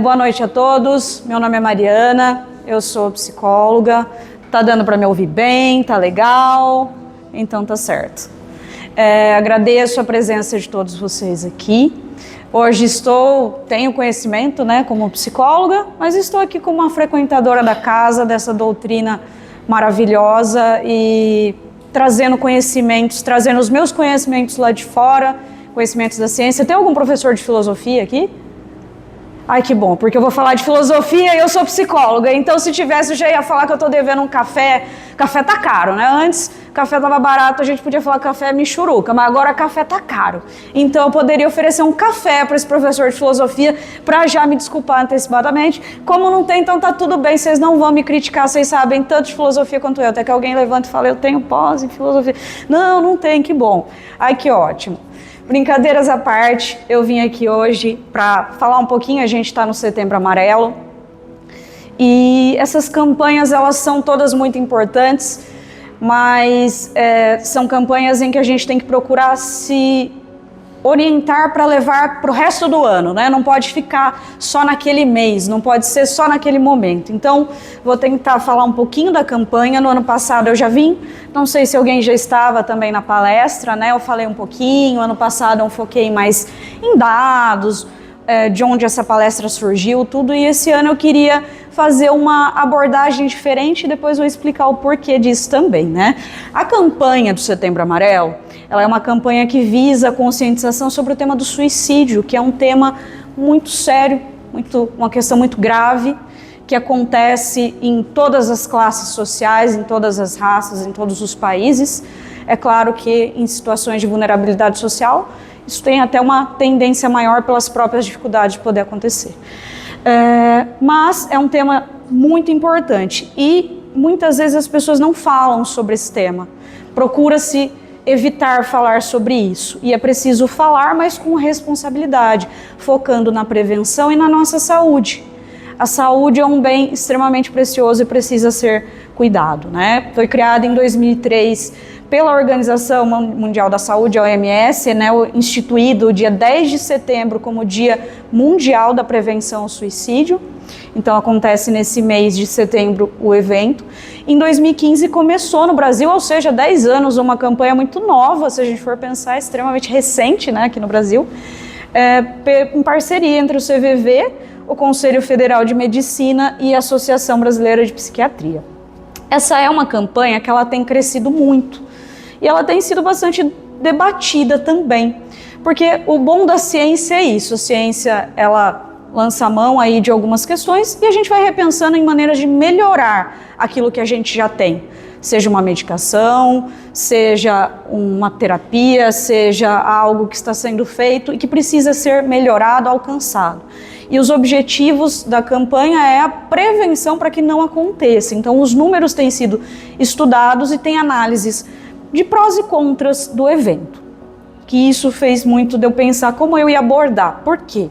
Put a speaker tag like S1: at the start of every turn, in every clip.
S1: Boa noite a todos, meu nome é Mariana, eu sou psicóloga, tá dando para me ouvir bem, tá legal, então tá certo. Agradeço a presença de todos vocês aqui. Hoje tenho conhecimento, né, como psicóloga, mas estou aqui como uma frequentadora da casa, dessa doutrina maravilhosa e trazendo conhecimentos, trazendo os meus conhecimentos lá de fora, conhecimentos da ciência. Tem algum professor de filosofia aqui? Ai, que bom, porque eu vou falar de filosofia e eu sou psicóloga, então se tivesse eu já ia falar que eu tô devendo um café. Café tá caro, né? Antes, café tava barato, a gente podia falar café michuruca, mas agora café tá caro. Então eu poderia oferecer um café para esse professor de filosofia para já me desculpar antecipadamente. Como não tem, então tá tudo bem, vocês não vão me criticar, vocês sabem tanto de filosofia quanto eu. Até que alguém levanta e fala, eu tenho pós em filosofia. Não tem, que bom. Ai, que ótimo. Brincadeiras à parte, eu vim aqui hoje para falar um pouquinho, a gente está no Setembro Amarelo, e essas campanhas, elas são todas muito importantes, mas são campanhas em que a gente tem que procurar se orientar para levar para o resto do ano, né? Não pode ficar só naquele mês, não pode ser só naquele momento. Então, vou tentar falar um pouquinho da campanha. No ano passado eu já vim, não sei se alguém já estava também na palestra, né? Eu falei um pouquinho, ano passado eu foquei mais em dados, de onde essa palestra surgiu, tudo, e esse ano eu queria fazer uma abordagem diferente e depois vou explicar o porquê disso também, né? A campanha do Setembro Amarelo, ela é uma campanha que visa a conscientização sobre o tema do suicídio, que é um tema muito sério, uma questão muito grave, que acontece em todas as classes sociais, em todas as raças, em todos os países. É claro que em situações de vulnerabilidade social, isso tem até uma tendência maior pelas próprias dificuldades de poder acontecer. Mas é um tema muito importante e muitas vezes as pessoas não falam sobre esse tema. Procura-se evitar falar sobre isso. E é preciso falar, mas com responsabilidade, focando na prevenção e na nossa saúde. A saúde é um bem extremamente precioso e precisa ser cuidado, né? Foi criada em 2003 pela Organização Mundial da Saúde, a OMS, né, instituído o dia 10 de setembro como Dia Mundial da Prevenção ao Suicídio. Então acontece nesse mês de setembro o evento. Em 2015 começou no Brasil, ou seja, 10 anos, uma campanha muito nova, se a gente for pensar, extremamente recente, né, aqui no Brasil, em parceria entre o CVV, o Conselho Federal de Medicina e a Associação Brasileira de Psiquiatria. Essa é uma campanha que ela tem crescido muito e ela tem sido bastante debatida também, porque o bom da ciência é isso, a ciência ela lança a mão aí de algumas questões e a gente vai repensando em maneiras de melhorar aquilo que a gente já tem, seja uma medicação, seja uma terapia, seja algo que está sendo feito e que precisa ser melhorado, alcançado. E os objetivos da campanha é a prevenção para que não aconteça. Então os números têm sido estudados e tem análises de prós e contras do evento. Que isso fez muito de eu pensar como eu ia abordar. Por quê?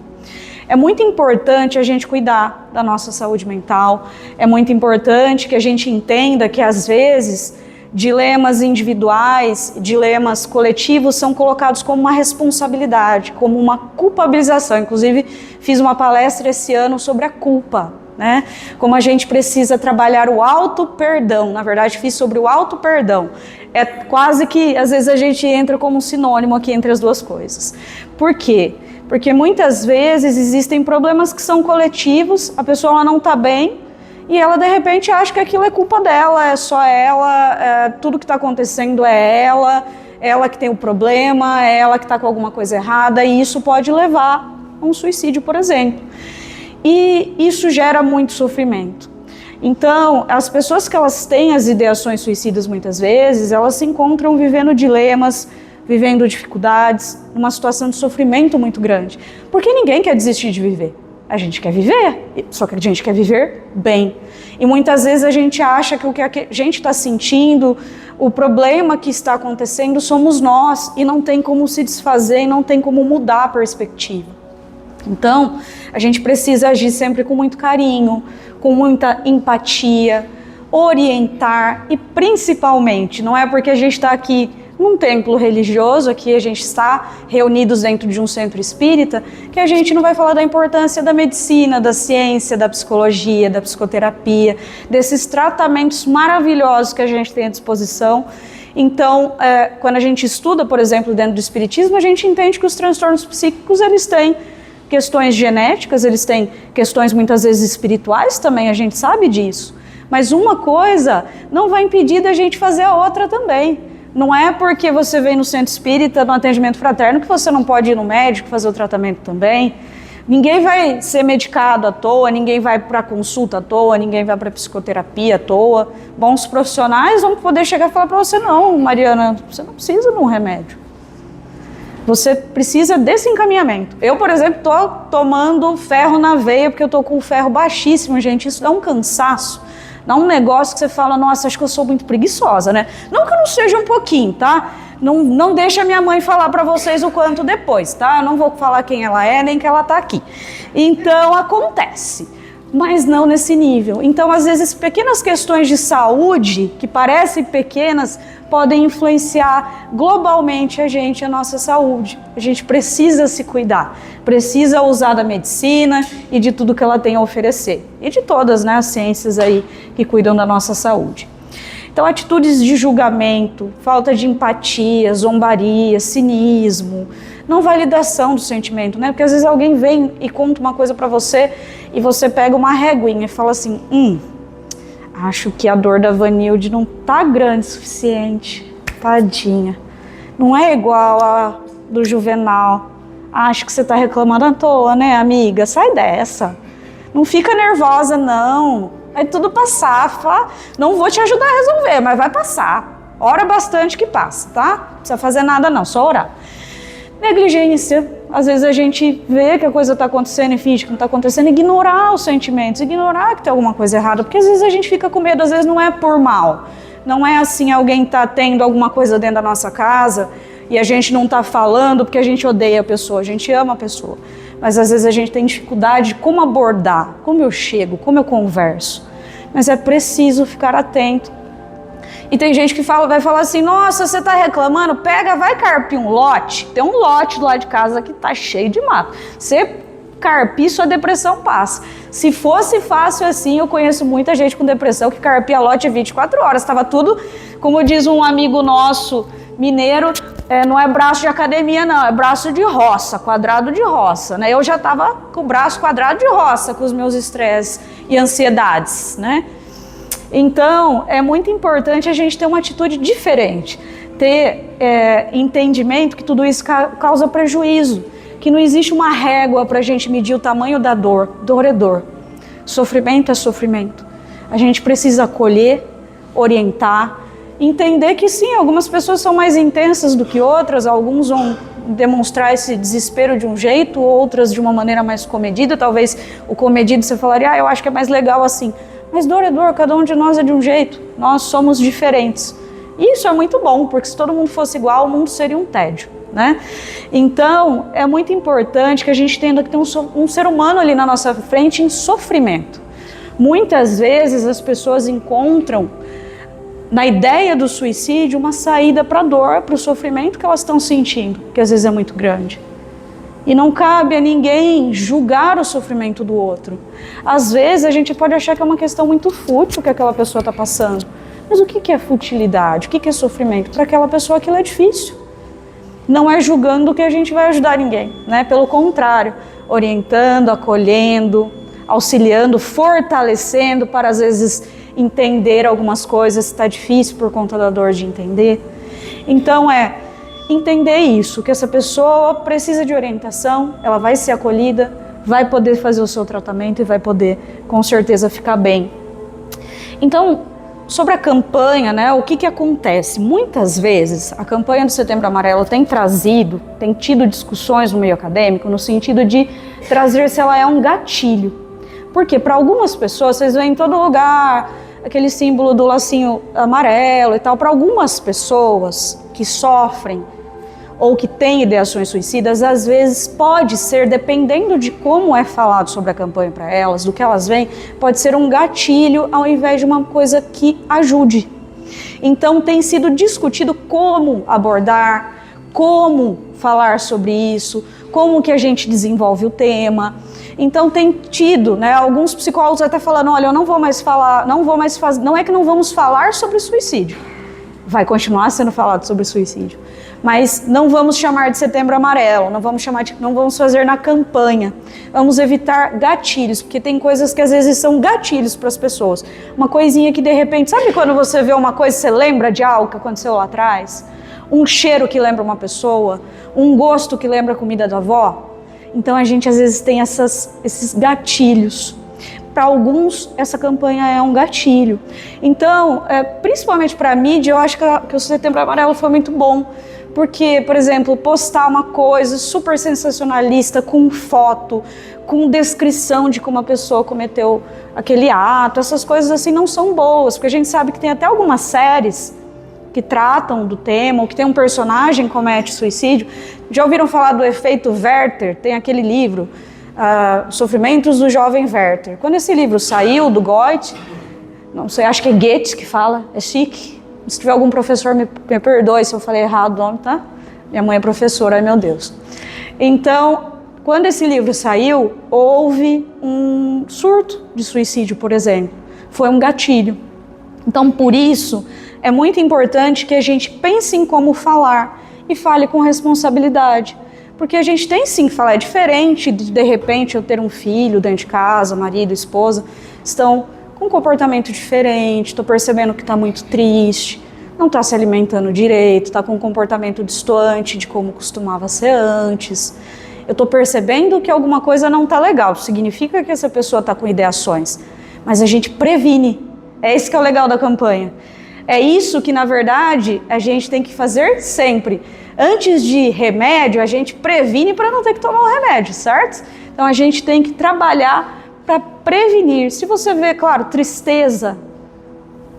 S1: É muito importante a gente cuidar da nossa saúde mental, é muito importante que a gente entenda que às vezes dilemas individuais, dilemas coletivos são colocados como uma responsabilidade, como uma culpabilização. Inclusive fiz uma palestra esse ano sobre a culpa, né? Como a gente precisa trabalhar o auto-perdão. Na verdade fiz sobre o auto-perdão. É quase que às vezes a gente entra como um sinônimo aqui entre as duas coisas. Por quê? Porque muitas vezes existem problemas que são coletivos, a pessoa ela não está bem e ela de repente acha que aquilo é culpa dela, é só ela, tudo que está acontecendo é ela que tem o problema, é ela que está com alguma coisa errada e isso pode levar a um suicídio, por exemplo. E isso gera muito sofrimento. Então, as pessoas que elas têm as ideações suicidas muitas vezes, elas se encontram vivendo dilemas, vivendo dificuldades, numa situação de sofrimento muito grande. Porque ninguém quer desistir de viver. A gente quer viver, só que a gente quer viver bem. E muitas vezes a gente acha que o que a gente está sentindo, o problema que está acontecendo somos nós, e não tem como se desfazer, e não tem como mudar a perspectiva. Então, a gente precisa agir sempre com muito carinho, com muita empatia, orientar e principalmente, não é porque a gente está aqui num templo religioso, aqui a gente está reunidos dentro de um centro espírita, que a gente não vai falar da importância da medicina, da ciência, da psicologia, da psicoterapia, desses tratamentos maravilhosos que a gente tem à disposição. Então, quando a gente estuda, por exemplo, dentro do espiritismo, a gente entende que os transtornos psíquicos, eles têm questões genéticas, eles têm questões muitas vezes espirituais também, a gente sabe disso. Mas uma coisa não vai impedir da gente fazer a outra também. Não é porque você vem no centro espírita, no atendimento fraterno, que você não pode ir no médico fazer o tratamento também. Ninguém vai ser medicado à toa, ninguém vai para consulta à toa, ninguém vai para psicoterapia à toa. Bons profissionais vão poder chegar e falar para você, não, Mariana, você não precisa de um remédio. Você precisa desse encaminhamento. Eu, por exemplo, estou tomando ferro na veia porque eu estou com o ferro baixíssimo, gente. Isso dá um cansaço. Dá um negócio que você fala, nossa, acho que eu sou muito preguiçosa, né? Não que eu não seja um pouquinho, tá? Não deixa minha mãe falar pra vocês o quanto depois, tá? Eu não vou falar quem ela é, nem que ela tá aqui. Então, acontece, mas não nesse nível. Então, às vezes, pequenas questões de saúde, que parecem pequenas, podem influenciar globalmente a nossa saúde. A gente precisa se cuidar, precisa usar da medicina e de tudo que ela tem a oferecer. E de todas, né, as ciências aí que cuidam da nossa saúde. Então, atitudes de julgamento, falta de empatia, zombaria, cinismo, não validação do sentimento, né? Porque às vezes alguém vem e conta uma coisa pra você e você pega uma réguinha e fala assim, acho que a dor da Vanilde não tá grande o suficiente, tadinha. Não é igual a do Juvenal. Acho que você tá reclamando à toa, né, amiga? Sai dessa. Não fica nervosa, não. Vai tudo passar. Fala, não vou te ajudar a resolver, mas vai passar. Ora bastante que passa, tá? Não precisa fazer nada não, só orar. Negligência. Às vezes a gente vê que a coisa está acontecendo e finge que não está acontecendo, ignorar os sentimentos, ignorar que tem alguma coisa errada, porque às vezes a gente fica com medo, às vezes não é por mal. Não é assim, alguém está tendo alguma coisa dentro da nossa casa e a gente não está falando porque a gente odeia a pessoa, a gente ama a pessoa. Mas às vezes a gente tem dificuldade de como abordar, como eu chego, como eu converso. Mas é preciso ficar atento. E tem gente que vai falar assim, nossa, você tá reclamando? Pega, vai carpir um lote. Tem um lote do lado de casa que tá cheio de mato. Você carpir, sua depressão passa. Se fosse fácil assim, eu conheço muita gente com depressão que carpia lote 24 horas. Estava tudo, como diz um amigo nosso mineiro, não é braço de academia não, é braço de roça, quadrado de roça, né? Eu já estava com o braço quadrado de roça com os meus estresses e ansiedades, né? Então, é muito importante a gente ter uma atitude diferente, ter entendimento que tudo isso causa prejuízo, que não existe uma régua para a gente medir o tamanho da dor. Dor é dor, sofrimento é sofrimento. A gente precisa acolher, orientar, entender que sim, algumas pessoas são mais intensas do que outras, alguns vão demonstrar esse desespero de um jeito, outras de uma maneira mais comedida. Talvez o comedido você falaria, eu acho que é mais legal assim. Mas dor é dor, cada um de nós é de um jeito, nós somos diferentes. E isso é muito bom, porque se todo mundo fosse igual, o mundo seria um tédio, né? Então, é muito importante que a gente tenha que ter um ser humano ali na nossa frente em sofrimento. Muitas vezes as pessoas encontram na ideia do suicídio uma saída para a dor, para o sofrimento que elas estão sentindo, que às vezes é muito grande. E não cabe a ninguém julgar o sofrimento do outro. Às vezes a gente pode achar que é uma questão muito fútil que aquela pessoa está passando. Mas o que é futilidade? O que é sofrimento? Para aquela pessoa aquilo é difícil. Não é julgando que a gente vai ajudar ninguém, né? Pelo contrário, orientando, acolhendo, auxiliando, fortalecendo para às vezes entender algumas coisas, está difícil por conta da dor de entender. Então entender isso, que essa pessoa precisa de orientação, ela vai ser acolhida, vai poder fazer o seu tratamento e vai poder, com certeza, ficar bem. Então, sobre a campanha, né, o que acontece? Muitas vezes, a campanha do Setembro Amarelo tem tido discussões no meio acadêmico, no sentido de trazer se ela é um gatilho. Porque para algumas pessoas, vocês veem em todo lugar, aquele símbolo do lacinho amarelo e tal, para algumas pessoas que sofrem ou que têm ideações suicidas, às vezes pode ser, dependendo de como é falado sobre a campanha para elas, do que elas veem, pode ser um gatilho ao invés de uma coisa que ajude. Então tem sido discutido como abordar, como falar sobre isso, como que a gente desenvolve o tema. Então tem tido, né, alguns psicólogos até falando, olha, eu não vou mais falar, não é que não vamos falar sobre suicídio, vai continuar sendo falado sobre suicídio, mas não vamos chamar de Setembro Amarelo, não vamos fazer na campanha, vamos evitar gatilhos, porque tem coisas que às vezes são gatilhos para as pessoas, uma coisinha que de repente, sabe quando você vê uma coisa, você lembra de algo que aconteceu lá atrás? Um cheiro que lembra uma pessoa, um gosto que lembra a comida da avó. Então a gente às vezes tem esses gatilhos. Para alguns, essa campanha é um gatilho. Então, principalmente para a mídia, eu acho que o Setembro Amarelo foi muito bom. Porque, por exemplo, postar uma coisa super sensacionalista, com foto, com descrição de como a pessoa cometeu aquele ato, essas coisas assim não são boas. Porque a gente sabe que tem até algumas séries que tratam do tema, ou que tem um personagem que comete suicídio. Já ouviram falar do efeito Werther? Tem aquele livro, Sofrimentos do Jovem Werther. Quando esse livro saiu, do Goethe, não sei, acho que é Goethe que fala, é chique. Se tiver algum professor, me perdoe se eu falei errado o nome, tá? Minha mãe é professora, ai meu Deus. Então, quando esse livro saiu, houve um surto de suicídio, por exemplo. Foi um gatilho. Então, por isso, é muito importante que a gente pense em como falar e fale com responsabilidade. Porque a gente tem sim que falar, é diferente de repente eu ter um filho dentro de casa, marido, esposa, estão com um comportamento diferente, estou percebendo que está muito triste, não está se alimentando direito, está com um comportamento distante de como costumava ser antes. Eu estou percebendo que alguma coisa não está legal, significa que essa pessoa está com ideações, mas a gente previne, é esse que é o legal da campanha. É isso que, na verdade, a gente tem que fazer sempre. Antes de remédio, a gente previne para não ter que tomar o remédio, certo? Então, a gente tem que trabalhar para prevenir. Se você vê, claro, tristeza,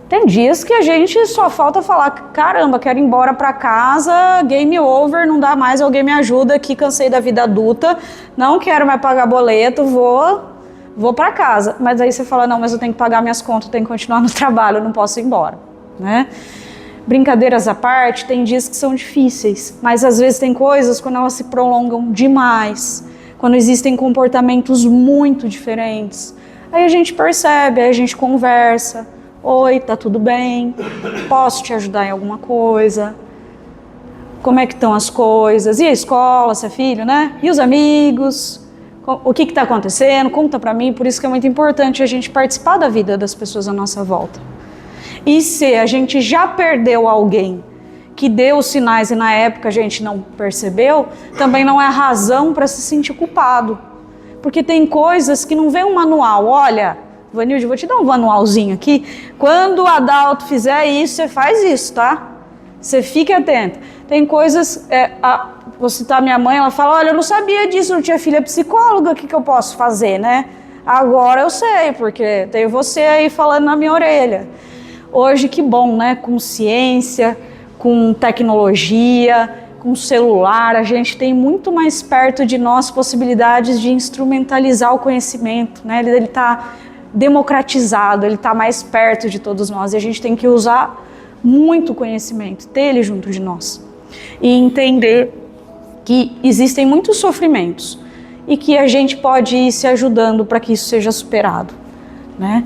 S1: tem dias que a gente só falta falar, caramba, quero ir embora para casa, game over, não dá mais, alguém me ajuda aqui, cansei da vida adulta, não quero mais pagar boleto, vou para casa. Mas aí você fala, não, mas eu tenho que pagar minhas contas, tenho que continuar no trabalho, eu não posso ir embora. Né? Brincadeiras à parte, tem dias que são difíceis, mas às vezes tem coisas quando elas se prolongam demais, quando existem comportamentos muito diferentes, aí a gente percebe, aí a gente conversa, oi, tá tudo bem? Posso te ajudar em alguma coisa? Como é que estão as coisas? E a escola, se é filho, né? E os amigos? O que está acontecendo? Conta pra mim, por isso que é muito importante a gente participar da vida das pessoas à nossa volta. E se a gente já perdeu alguém que deu os sinais e na época a gente não percebeu, também não é razão para se sentir culpado. Porque tem coisas que não vem um manual. Olha, Vanilde, vou te dar um manualzinho aqui. Quando o Adalto fizer isso, você faz isso, tá? Você fique atento. Tem coisas, vou citar minha mãe, ela fala, olha, eu não sabia disso, não tinha filha psicóloga, o que eu posso fazer, né? Agora eu sei, porque tem você aí falando na minha orelha. Hoje, que bom, né? Com ciência, com tecnologia, com celular, a gente tem muito mais perto de nós possibilidades de instrumentalizar o conhecimento, né? Ele está democratizado, ele está mais perto de todos nós e a gente tem que usar muito conhecimento, ter ele junto de nós e entender que existem muitos sofrimentos e que a gente pode ir se ajudando para que isso seja superado, né?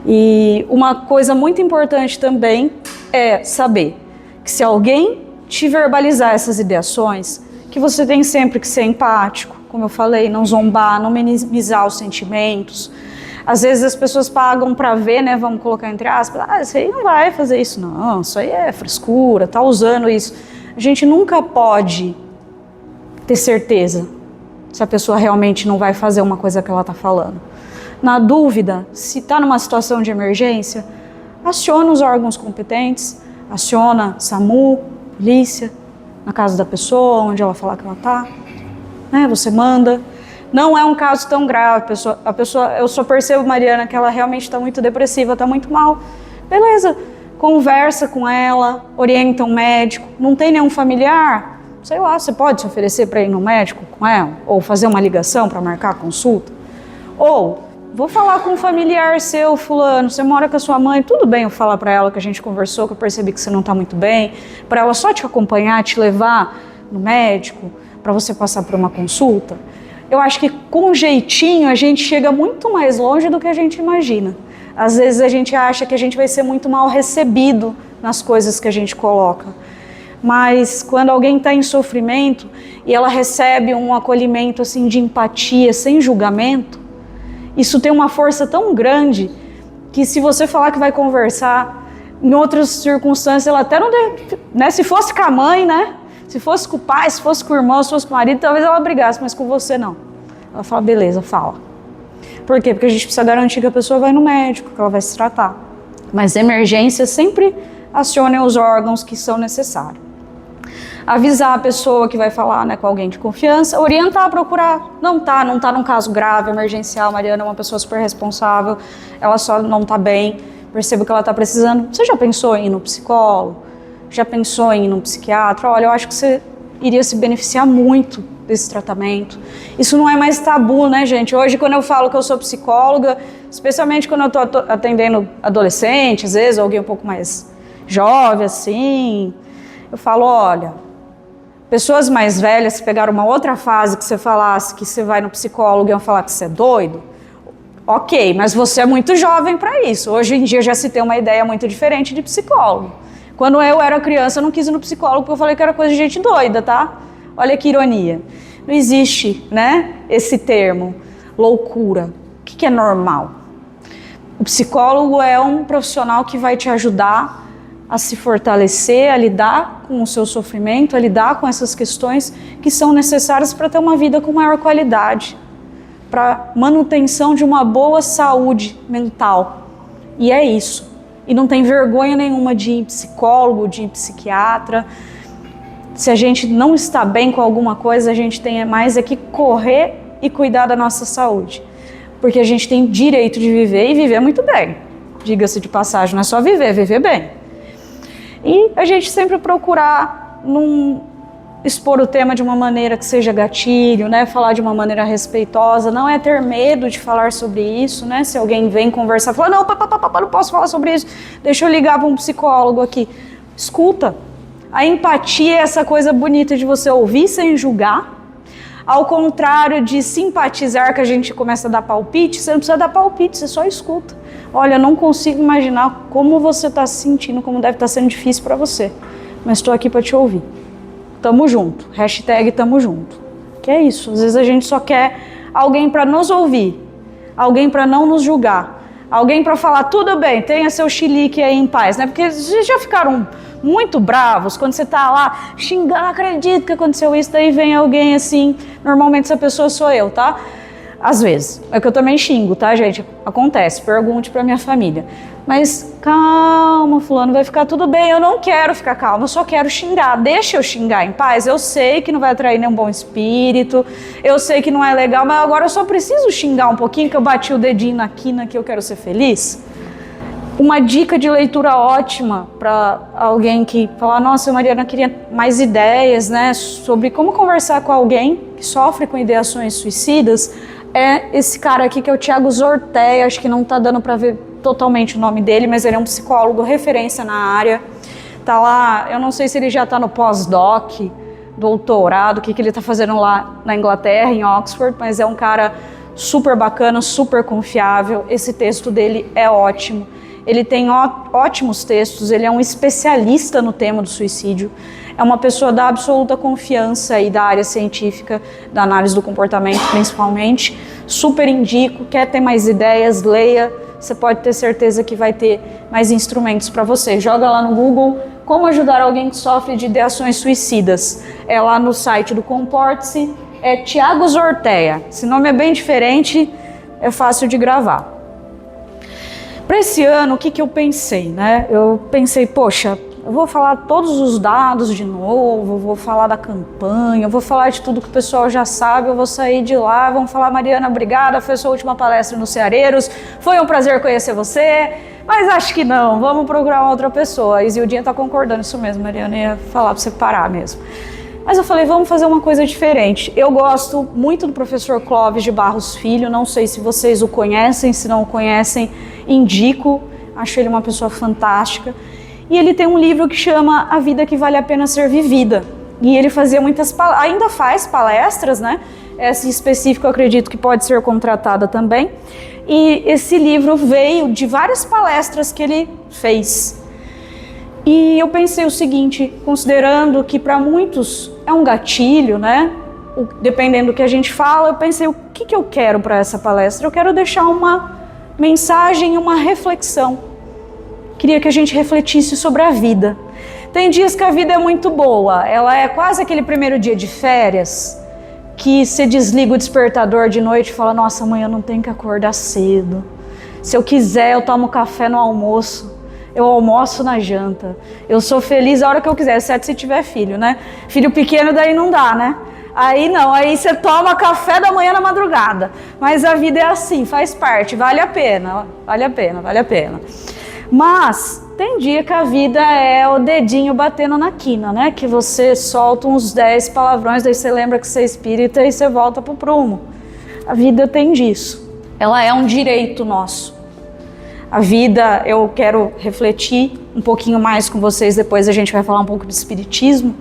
S1: E uma coisa muito importante também é saber que se alguém te verbalizar essas ideações, que você tem sempre que ser empático, como eu falei, não zombar, não minimizar os sentimentos. Às vezes as pessoas pagam para ver, né, vamos colocar entre aspas, isso aí não vai fazer isso não, isso aí é frescura, tá usando isso. A gente nunca pode ter certeza se a pessoa realmente não vai fazer uma coisa que ela está falando. Na dúvida, se está numa situação de emergência, aciona os órgãos competentes, aciona SAMU, polícia, na casa da pessoa, onde ela falar que ela está, né? Você manda. Não é um caso tão grave, a pessoa, eu só percebo, Mariana, que ela realmente está muito depressiva, está muito mal. Beleza, conversa com ela, orienta um médico, não tem nenhum familiar, sei lá, você pode se oferecer para ir no médico com ela, ou fazer uma ligação para marcar a consulta, ou vou falar com um familiar seu, fulano, você mora com a sua mãe, tudo bem eu falar para ela que a gente conversou, que eu percebi que você não está muito bem, para ela só te acompanhar, te levar no médico, para você passar por uma consulta? Eu acho que com jeitinho a gente chega muito mais longe do que a gente imagina. Às vezes a gente acha que a gente vai ser muito mal recebido nas coisas que a gente coloca. Mas quando alguém está em sofrimento e ela recebe um acolhimento assim de empatia, sem julgamento, isso tem uma força tão grande que se você falar que vai conversar, em outras circunstâncias ela até não deve, né? Se fosse com a mãe, né? Se fosse com o pai, se fosse com o irmão, se fosse com o marido, talvez ela brigasse, mas com você não. Ela fala, beleza, fala. Por quê? Porque a gente precisa garantir que a pessoa vai no médico, que ela vai se tratar. Mas emergência sempre acionem os órgãos que são necessários. Avisar a pessoa que vai falar, né, com alguém de confiança, orientar a procurar. Não tá num caso grave, emergencial, a Mariana é uma pessoa super responsável, ela só não tá bem, perceba que ela tá precisando. Você já pensou em ir no psicólogo? Já pensou em ir no psiquiatra? Olha, eu acho que você iria se beneficiar muito desse tratamento. Isso não é mais tabu, né, gente? Hoje, quando eu falo que eu sou psicóloga, especialmente quando eu tô atendendo adolescente, às vezes, alguém um pouco mais jovem, assim, eu falo, olha, pessoas mais velhas, se pegaram uma outra fase que você falasse que você vai no psicólogo e iam falar que você é doido, ok, mas você é muito jovem para isso. Hoje em dia já se tem uma ideia muito diferente de psicólogo. Quando eu era criança, eu não quis ir no psicólogo porque eu falei que era coisa de gente doida, tá? Olha que ironia. Não existe, né, esse termo, loucura. O que é normal? O psicólogo é um profissional que vai te ajudar a se fortalecer, a lidar com o seu sofrimento, a lidar com essas questões que são necessárias para ter uma vida com maior qualidade, para manutenção de uma boa saúde mental. E é isso. E não tem vergonha nenhuma de ir em psicólogo, de ir em psiquiatra. Se a gente não está bem com alguma coisa, a gente tem mais é que correr e cuidar da nossa saúde. Porque a gente tem direito de viver e viver muito bem. Diga-se de passagem, não é só viver, viver bem. E a gente sempre procurar não expor o tema de uma maneira que seja gatilho, né? Falar de uma maneira respeitosa, não é ter medo de falar sobre isso, né? Se alguém vem conversar, fala, não, não posso falar sobre isso, deixa eu ligar para um psicólogo aqui. Escuta. A empatia é essa coisa bonita de você ouvir sem julgar, ao contrário de simpatizar, que a gente começa a dar palpite. Você não precisa dar palpite, você só escuta. Olha, eu não consigo imaginar como você está se sentindo, como deve estar sendo difícil para você, mas estou aqui para te ouvir. Tamo junto, hashtag tamo junto. Que é isso, às vezes a gente só quer alguém para nos ouvir, alguém para não nos julgar, alguém para falar, tudo bem, tenha seu chilique aí em paz, né? Porque vocês já ficaram muito bravos quando você tá lá xingando, não acredito que aconteceu isso, daí vem alguém assim, normalmente essa pessoa sou eu, tá? Às vezes, é que eu também xingo, tá, gente? Acontece, pergunte pra minha família. Mas calma, fulano, vai ficar tudo bem, eu não quero ficar calma, eu só quero xingar, deixa eu xingar em paz, eu sei que não vai atrair nenhum bom espírito, eu sei que não é legal, mas agora eu só preciso xingar um pouquinho, que eu bati o dedinho na quina que eu quero ser feliz. Uma dica de leitura ótima para alguém que fala, nossa, Mariana, queria mais ideias, né, sobre como conversar com alguém que sofre com ideações suicidas, é esse cara aqui que é o Thiago Zortea, acho que não tá dando para ver totalmente o nome dele, mas ele é um psicólogo referência na área, tá lá, eu não sei se ele já tá no pós-doc, doutorado, o que ele tá fazendo lá na Inglaterra, em Oxford, mas é um cara super bacana, super confiável, esse texto dele é ótimo. Ele tem ótimos textos, ele é um especialista no tema do suicídio, é uma pessoa da absoluta confiança e da área científica, da análise do comportamento principalmente. Super indico, quer ter mais ideias, leia, você pode ter certeza que vai ter mais instrumentos para você. Joga lá no Google, como ajudar alguém que sofre de ideações suicidas. É lá no site do Comporte-se, é Thiago Zortea. Esse nome é bem diferente, é fácil de gravar. Para esse ano, o que eu pensei, né? Eu pensei, poxa, eu vou falar todos os dados de novo, vou falar da campanha, vou falar de tudo que o pessoal já sabe, eu vou sair de lá, vão falar, Mariana, obrigada, foi a sua última palestra no Ceareiros, foi um prazer conhecer você, mas acho que não, vamos procurar uma outra pessoa. A Isildinha tá concordando isso mesmo, Mariana, ia falar para você parar mesmo. Mas eu falei, vamos fazer uma coisa diferente. Eu gosto muito do professor Clóvis de Barros Filho, não sei se vocês o conhecem, se não o conhecem, indico, acho ele uma pessoa fantástica. E ele tem um livro que chama A Vida que Vale a Pena Ser Vivida. E ele fazia ainda faz palestras, né? Essa em específico eu acredito que pode ser contratada também. E esse livro veio de várias palestras que ele fez. E eu pensei o seguinte, considerando que para muitos é um gatilho, né? Dependendo do que a gente fala, eu pensei, o que eu quero para essa palestra? Eu quero deixar uma mensagem, uma reflexão. Queria que a gente refletisse sobre a vida. Tem dias que a vida é muito boa, ela é quase aquele primeiro dia de férias, que você desliga o despertador de noite e fala, nossa, amanhã eu não tenho que acordar cedo. Se eu quiser, eu tomo café no almoço. Eu almoço na janta. Eu sou feliz a hora que eu quiser, exceto se tiver filho, né? Filho pequeno daí não dá, né? Aí não, aí você toma café da manhã na madrugada. Mas a vida é assim, faz parte, vale a pena, vale a pena, vale a pena. Mas tem dia que a vida é o dedinho batendo na quina, né? Que você solta uns 10 palavrões, daí você lembra que você é espírita e você volta pro prumo. A vida tem disso. Ela é um direito nosso. A vida, eu quero refletir um pouquinho mais com vocês, depois a gente vai falar um pouco de espiritismo,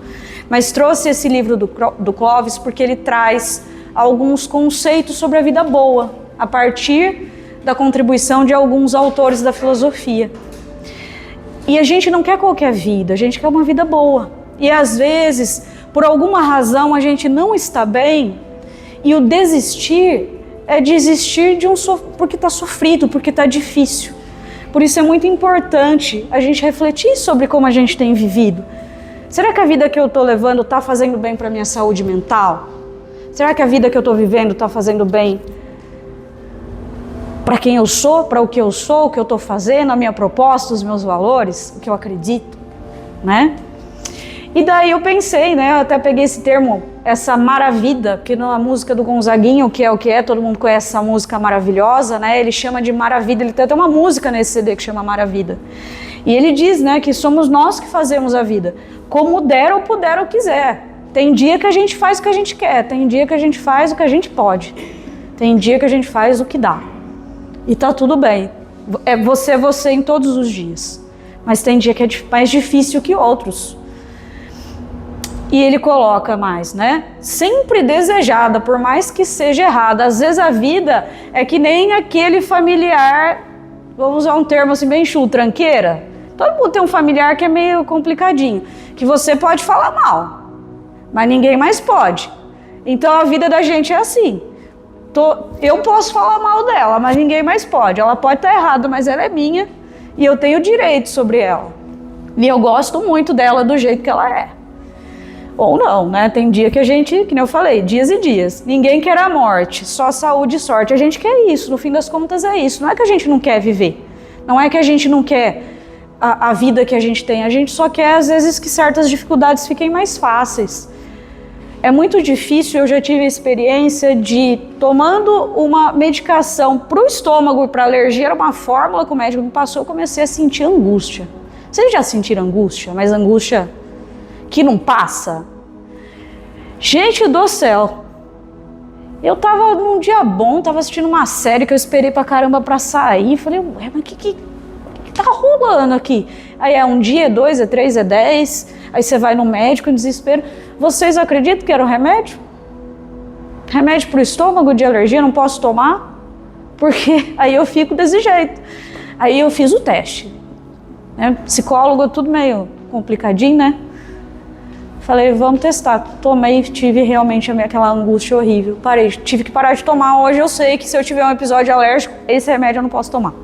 S1: mas trouxe esse livro do Clóvis porque ele traz alguns conceitos sobre a vida boa, a partir da contribuição de alguns autores da filosofia. E a gente não quer qualquer vida, a gente quer uma vida boa. E às vezes, por alguma razão, a gente não está bem, e o desistir é desistir porque está sofrido, porque está difícil. Por isso é muito importante a gente refletir sobre como a gente tem vivido. Será que a vida que eu estou levando está fazendo bem para a minha saúde mental? Será que a vida que eu estou vivendo está fazendo bem para quem eu sou, para o que eu estou fazendo, a minha proposta, os meus valores, o que eu acredito, né? E daí eu pensei, né? Eu até peguei esse termo, essa maravilha, que na música do Gonzaguinho, que é o que é, todo mundo conhece essa música maravilhosa, né? Ele chama de maravilha, ele tem até uma música nesse CD que chama Maravilha. E ele diz, né, que somos nós que fazemos a vida, como der ou puder ou quiser. Tem dia que a gente faz o que a gente quer, tem dia que a gente faz o que a gente pode, tem dia que a gente faz o que dá. E tá tudo bem, é você em todos os dias. Mas tem dia que é mais difícil que outros. E ele coloca mais, né? Sempre desejada, por mais que seja errada. Às vezes a vida é que nem aquele familiar, vamos usar um termo assim bem chulo, tranqueira. Todo mundo tem um familiar que é meio complicadinho, que você pode falar mal, mas ninguém mais pode. Então a vida da gente é assim. Eu posso falar mal dela, mas ninguém mais pode. Ela pode estar errada, mas ela é minha e eu tenho direito sobre ela. E eu gosto muito dela do jeito que ela é. Ou não, né? Tem dia que a gente, que nem eu falei, dias e dias. Ninguém quer a morte, só saúde e sorte. A gente quer isso, no fim das contas é isso. Não é que a gente não quer viver. Não é que a gente não quer a vida que a gente tem. A gente só quer, às vezes, que certas dificuldades fiquem mais fáceis. É muito difícil, eu já tive a experiência de, tomando uma medicação para o estômago e para alergia, era uma fórmula que o médico me passou, eu comecei a sentir angústia. Vocês já sentiram angústia? Mas angústia que não passa? Gente do céu, eu tava num dia bom, tava assistindo uma série que eu esperei pra caramba pra sair, falei, ué, mas que tá rolando aqui? Aí é um dia, é 2, é 3, é 10, aí você vai no médico em desespero. Vocês acreditam que era um remédio? Remédio pro estômago de alergia, não posso tomar? Porque aí eu fico desse jeito. Aí eu fiz o teste, né? Psicólogo, tudo meio complicadinho, né? Falei, vamos testar. Tomei, tive realmente aquela angústia horrível. Parei, tive que parar de tomar. Hoje eu sei que se eu tiver um episódio alérgico, esse remédio eu não posso tomar.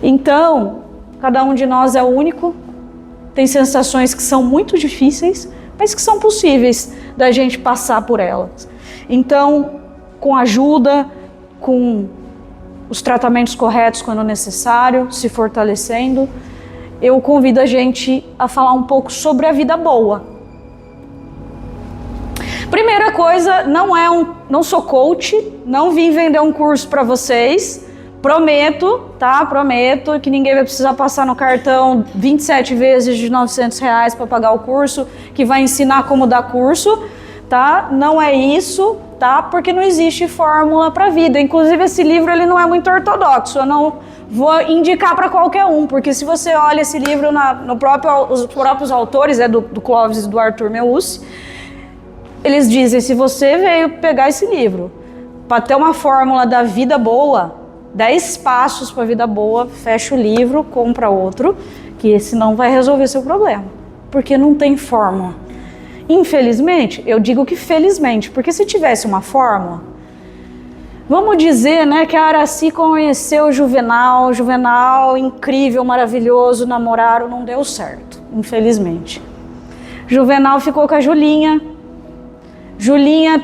S1: Então, cada um de nós é único. Tem sensações que são muito difíceis, mas que são possíveis da gente passar por elas. Então, com ajuda, com os tratamentos corretos quando necessário, se fortalecendo, eu convido a gente a falar um pouco sobre a vida boa. Primeira coisa, não sou coach, não vim vender um curso para vocês, Prometo, tá? Prometo que ninguém vai precisar passar no cartão 27 vezes de R$900 para pagar o curso, que vai ensinar como dar curso, tá? Não é isso, tá? Porque não existe fórmula para a vida. Inclusive, esse livro ele não é muito ortodoxo. Eu não vou indicar para qualquer um, porque se você olha esse livro, os próprios autores, do Clóvis e do Arthur Meucci, eles dizem, se você veio pegar esse livro para ter uma fórmula da vida boa, 10 passos para a vida boa, fecha o livro, compra outro, que esse não vai resolver seu problema, porque não tem fórmula. Infelizmente, eu digo que felizmente, porque se tivesse uma fórmula, vamos dizer, né, que a Aracy conheceu o Juvenal incrível, maravilhoso, namoraram, não deu certo, infelizmente. Juvenal ficou com a Julinha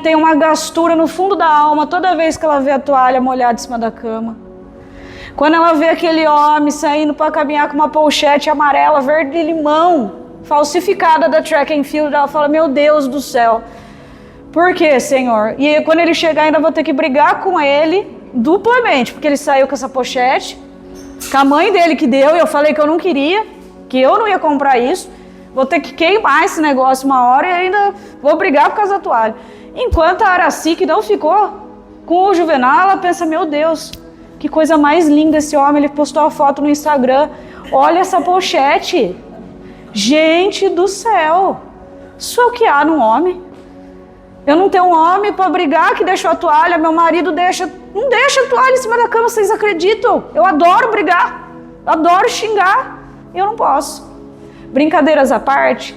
S1: tem uma gastura no fundo da alma toda vez que ela vê a toalha molhada em cima da cama. Quando ela vê aquele homem saindo para caminhar com uma pochete amarela, verde e limão, falsificada da Track and Field, ela fala, meu Deus do céu, por que, Senhor? E quando ele chegar ainda vou ter que brigar com ele duplamente, porque ele saiu com essa pochete, com a mãe dele que deu, e eu falei que eu não queria, que eu não ia comprar isso, vou ter que queimar esse negócio uma hora e ainda vou brigar por causa da toalha. Enquanto a Aracy, que não ficou com o Juvenal, ela pensa, meu Deus, que coisa mais linda esse homem, ele postou a foto no Instagram, olha essa pochete. Gente do céu, isso é o que há num homem. Eu não tenho um homem para brigar que deixou a toalha, meu marido não deixa a toalha em cima da cama, vocês acreditam? Eu adoro brigar, adoro xingar, eu não posso. Brincadeiras à parte,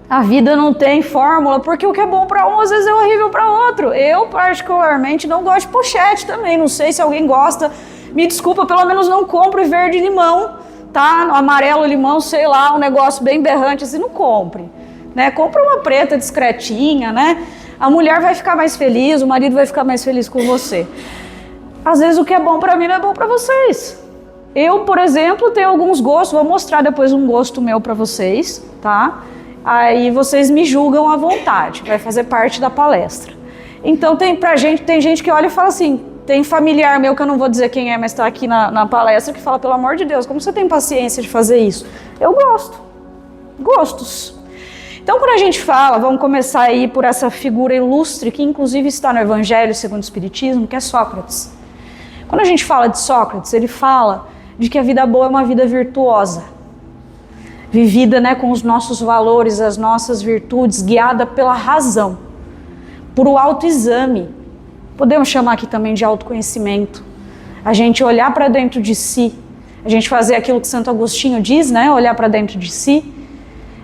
S1: a vida não tem fórmula, porque o que é bom para um às vezes é horrível para outro. Eu particularmente não gosto de pochete também, não sei se alguém gosta, me desculpa, pelo menos não compre verde e limão, tá? Amarelo limão, sei lá, um negócio bem berrante assim, não compre, né? Compra uma preta discretinha, né? A mulher vai ficar mais feliz, o marido vai ficar mais feliz com você. Às vezes o que é bom para mim não é bom para vocês. Eu, por exemplo, tenho alguns gostos, vou mostrar depois um gosto meu para vocês, tá? Aí vocês me julgam à vontade, vai fazer parte da palestra. Então tem gente que olha e fala assim, tem familiar meu que eu não vou dizer quem é, mas está aqui na palestra, que fala, pelo amor de Deus, como você tem paciência de fazer isso? Eu gosto. Gostos. Então quando a gente fala, vamos começar aí por essa figura ilustre, que inclusive está no Evangelho segundo o Espiritismo, que é Sócrates. Quando a gente fala de Sócrates, ele fala de que a vida boa é uma vida virtuosa, vivida, né, com os nossos valores, as nossas virtudes, guiada pela razão, por o autoexame. Podemos chamar aqui também de autoconhecimento. A gente olhar para dentro de si, a gente fazer aquilo que Santo Agostinho diz, né, olhar para dentro de si,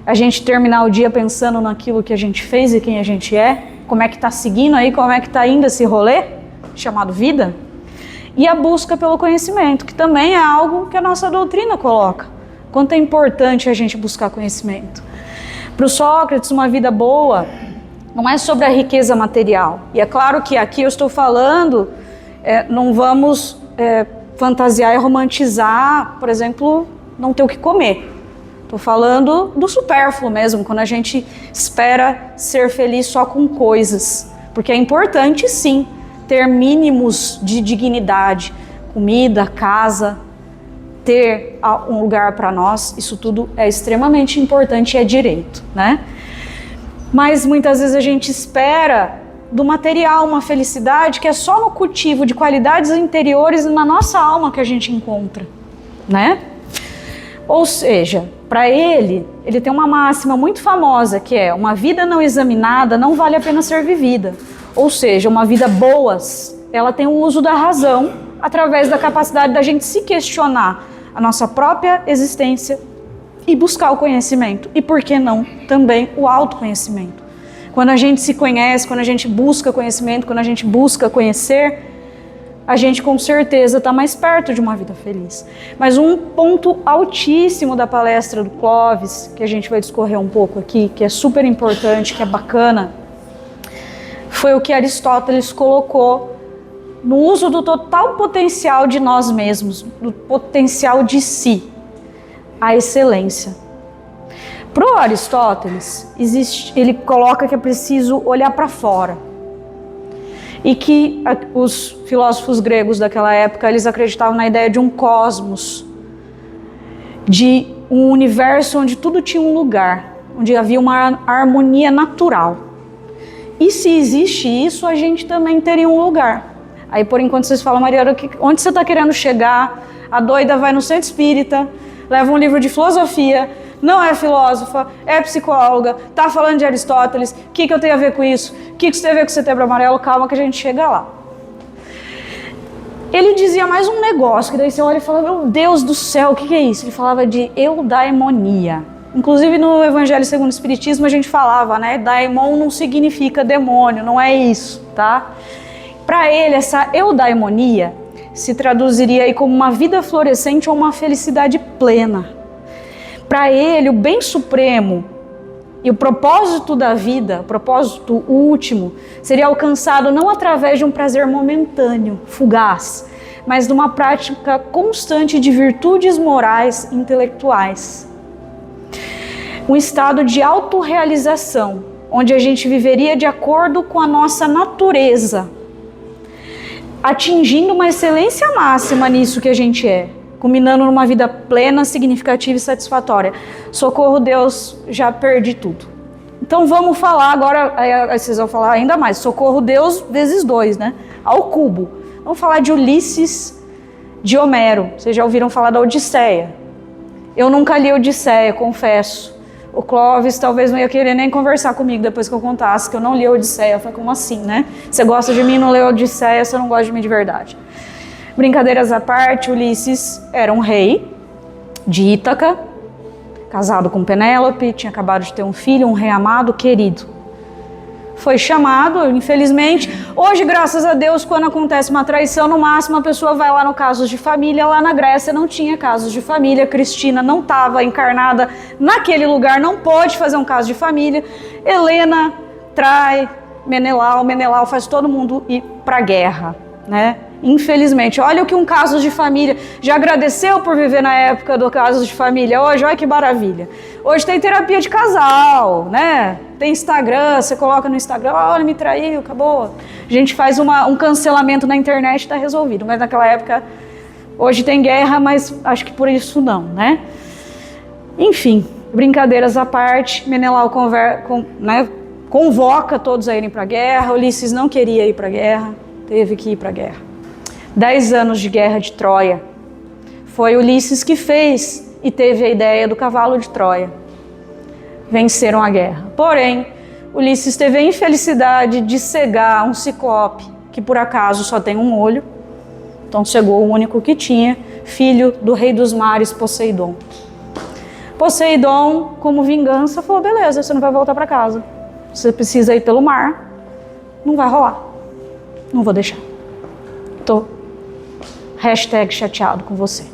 S1: a gente terminar o dia pensando naquilo que a gente fez e quem a gente é, como é que está seguindo aí, como é que está indo esse rolê, chamado vida. E a busca pelo conhecimento, que também é algo que a nossa doutrina coloca. Quanto é importante a gente buscar conhecimento. Para o Sócrates, uma vida boa não é sobre a riqueza material. E é claro que aqui eu estou falando, não vamos fantasiar e romantizar, por exemplo, não ter o que comer. Estou falando do supérfluo mesmo, quando a gente espera ser feliz só com coisas. Porque é importante, sim, ter mínimos de dignidade, comida, casa, ter um lugar para nós, isso tudo é extremamente importante e é direito, né? Mas muitas vezes a gente espera do material uma felicidade que é só no cultivo de qualidades interiores e na nossa alma que a gente encontra, né? Ou seja, para ele tem uma máxima muito famosa que é: uma vida não examinada não vale a pena ser vivida. Ou seja, uma vida boa, ela tem o uso da razão através da capacidade da gente se questionar a nossa própria existência e buscar o conhecimento. E por que não também o autoconhecimento? Quando a gente se conhece, quando a gente busca conhecimento, quando a gente busca conhecer, a gente com certeza está mais perto de uma vida feliz. Mas um ponto altíssimo da palestra do Clóvis, que a gente vai discorrer um pouco aqui, que é super importante, que é bacana, foi o que Aristóteles colocou no uso do total potencial de nós mesmos, do potencial de si, a excelência. Para o Aristóteles, ele coloca que é preciso olhar para fora. e que os filósofos gregos daquela época, eles acreditavam na ideia de um cosmos, de um universo onde tudo tinha um lugar, onde havia uma harmonia natural. E se existe isso, a gente também teria um lugar. Aí por enquanto vocês falam, Mariana, onde você está querendo chegar? A doida vai no centro espírita, leva um livro de filosofia, não é filósofa, é psicóloga, tá falando de Aristóteles, o que eu tenho a ver com isso? O que isso tem a ver com o Setembro Amarelo? Calma que a gente chega lá. Ele dizia mais um negócio, que daí você olha e fala, meu Deus do céu, o que é isso? Ele falava de eudaimonia. Inclusive no Evangelho segundo o Espiritismo a gente falava, né? Daimon não significa demônio, não é isso, tá? Para ele, essa eudaimonia se traduziria aí como uma vida florescente ou uma felicidade plena. Para ele, o bem supremo e o propósito da vida, o propósito último, seria alcançado não através de um prazer momentâneo, fugaz, mas de uma prática constante de virtudes morais e intelectuais. Um estado de autorrealização, onde a gente viveria de acordo com a nossa natureza, atingindo uma excelência máxima nisso que a gente é, culminando numa vida plena, significativa e satisfatória. Socorro, Deus, já perdi tudo. Então vamos falar agora, aí vocês vão falar ainda mais, socorro, Deus vezes 2, né? Ao cubo. Vamos falar de Ulisses, de Homero. Vocês já ouviram falar da Odisseia? Eu nunca li a Odisseia, confesso. O Clóvis talvez não ia querer nem conversar comigo depois que eu contasse que eu não li a Odisseia. Eu falei, como assim, né? Você gosta de mim e não leu a Odisseia, você não gosta de mim de verdade. Brincadeiras à parte, Ulisses era um rei de Ítaca, casado com Penélope, tinha acabado de ter um filho, um rei amado, querido. Foi chamado, infelizmente. Hoje, graças a Deus, quando acontece uma traição, no máximo a pessoa vai lá no casos de família. Lá na Grécia não tinha casos de família. Cristina não estava encarnada naquele lugar, não pôde fazer um caso de família. Helena trai Menelau, Menelau faz todo mundo ir para a guerra, né? Infelizmente, olha o que um caso de família, já agradeceu por viver na época do caso de família, hoje olha que maravilha. Hoje tem terapia de casal, né? Tem Instagram, você coloca no Instagram, olha, me traiu, acabou. A gente faz um cancelamento na internet, está resolvido. Mas naquela época, hoje tem guerra, mas acho que por isso não, né? Enfim, brincadeiras à parte, Menelau convoca todos a irem para a guerra, Ulisses não queria ir para a guerra, teve que ir para a guerra. 10 anos de guerra de Troia. Foi Ulisses que fez e teve a ideia do cavalo de Troia. Venceram a guerra. Porém, Ulisses teve a infelicidade de cegar um ciclope, que por acaso só tem um olho. Então cegou o único que tinha, filho do rei dos mares, Poseidon. Poseidon, como vingança, falou, beleza, você não vai voltar para casa. Você precisa ir pelo mar. Não vai rolar. Não vou deixar. #chateado com você.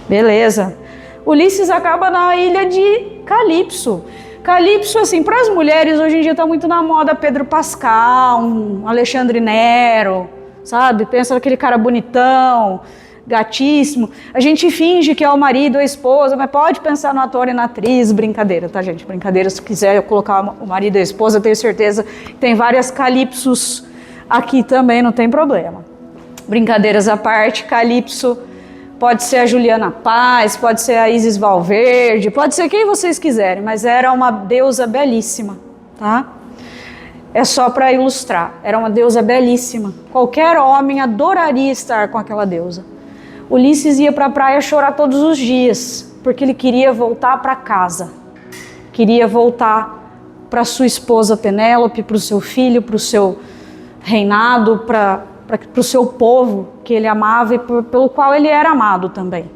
S1: Beleza. Ulisses acaba na ilha de Calipso. Calipso, assim, para as mulheres, hoje em dia está muito na moda Pedro Pascal, Alexandre Nero, sabe? Pensa naquele cara bonitão, gatíssimo. A gente finge que é o marido ou a esposa, mas pode pensar no ator e na atriz. Brincadeira, tá, gente? Brincadeira, se quiser colocar o marido e a esposa, tenho certeza que tem várias Calipsos aqui também, não tem problema. Brincadeiras à parte, Calipso pode ser a Juliana Paz, pode ser a Isis Valverde, pode ser quem vocês quiserem, mas era uma deusa belíssima, tá? É só para ilustrar, era uma deusa belíssima. Qualquer homem adoraria estar com aquela deusa. Ulisses ia para a praia chorar todos os dias, porque ele queria voltar para casa. Queria voltar para sua esposa Penélope, para o seu filho, para o seu reinado, para o seu povo que ele amava e pelo qual ele era amado também.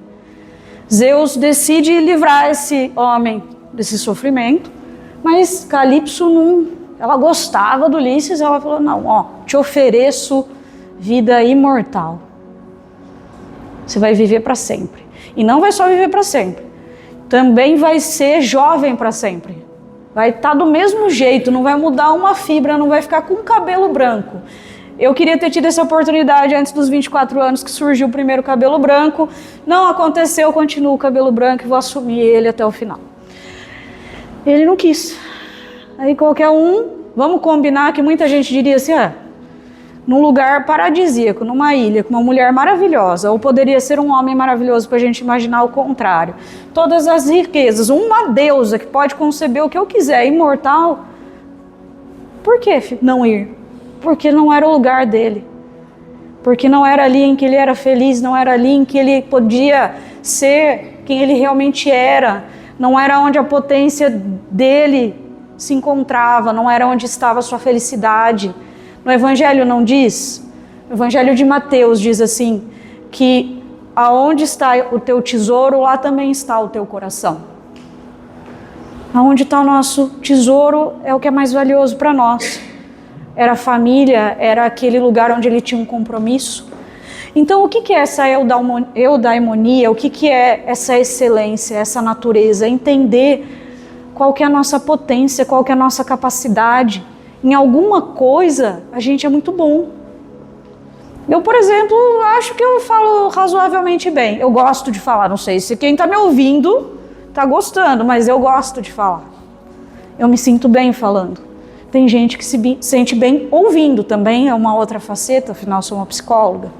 S1: Zeus decide livrar esse homem desse sofrimento, mas Calipso não, ela gostava do Ulisses, ela falou, não, ó, te ofereço vida imortal. Você vai viver para sempre. E não vai só viver para sempre, também vai ser jovem para sempre. Vai estar do mesmo jeito, não vai mudar uma fibra, não vai ficar com cabelo branco. Eu queria ter tido essa oportunidade antes dos 24 anos que surgiu o primeiro cabelo branco. Não aconteceu, continuo o cabelo branco e vou assumir ele até o final. Ele não quis. Aí qualquer um, vamos combinar que muita gente diria assim, num lugar paradisíaco, numa ilha, com uma mulher maravilhosa, ou poderia ser um homem maravilhoso para a gente imaginar o contrário. Todas as riquezas, uma deusa que pode conceber o que eu quiser, imortal. Por que não ir? Porque não era o lugar dele. Porque não era ali em que ele era feliz, não era ali em que ele podia ser quem ele realmente era. Não era onde a potência dele se encontrava, não era onde estava a sua felicidade. No Evangelho não diz? No Evangelho de Mateus diz assim, que aonde está o teu tesouro, lá também está o teu coração. Aonde está o nosso tesouro é o que é mais valioso para nós. Era a família, era aquele lugar onde ele tinha um compromisso. Então, o que é essa eudaimonia? O que é essa excelência, essa natureza? Entender qual que é a nossa potência, qual que é a nossa capacidade. Em alguma coisa, a gente é muito bom. Eu, por exemplo, acho que eu falo razoavelmente bem. Eu gosto de falar, não sei se quem está me ouvindo está gostando, mas eu gosto de falar. Eu me sinto bem falando. Tem gente que se sente bem ouvindo também, é uma outra faceta, afinal sou uma psicóloga.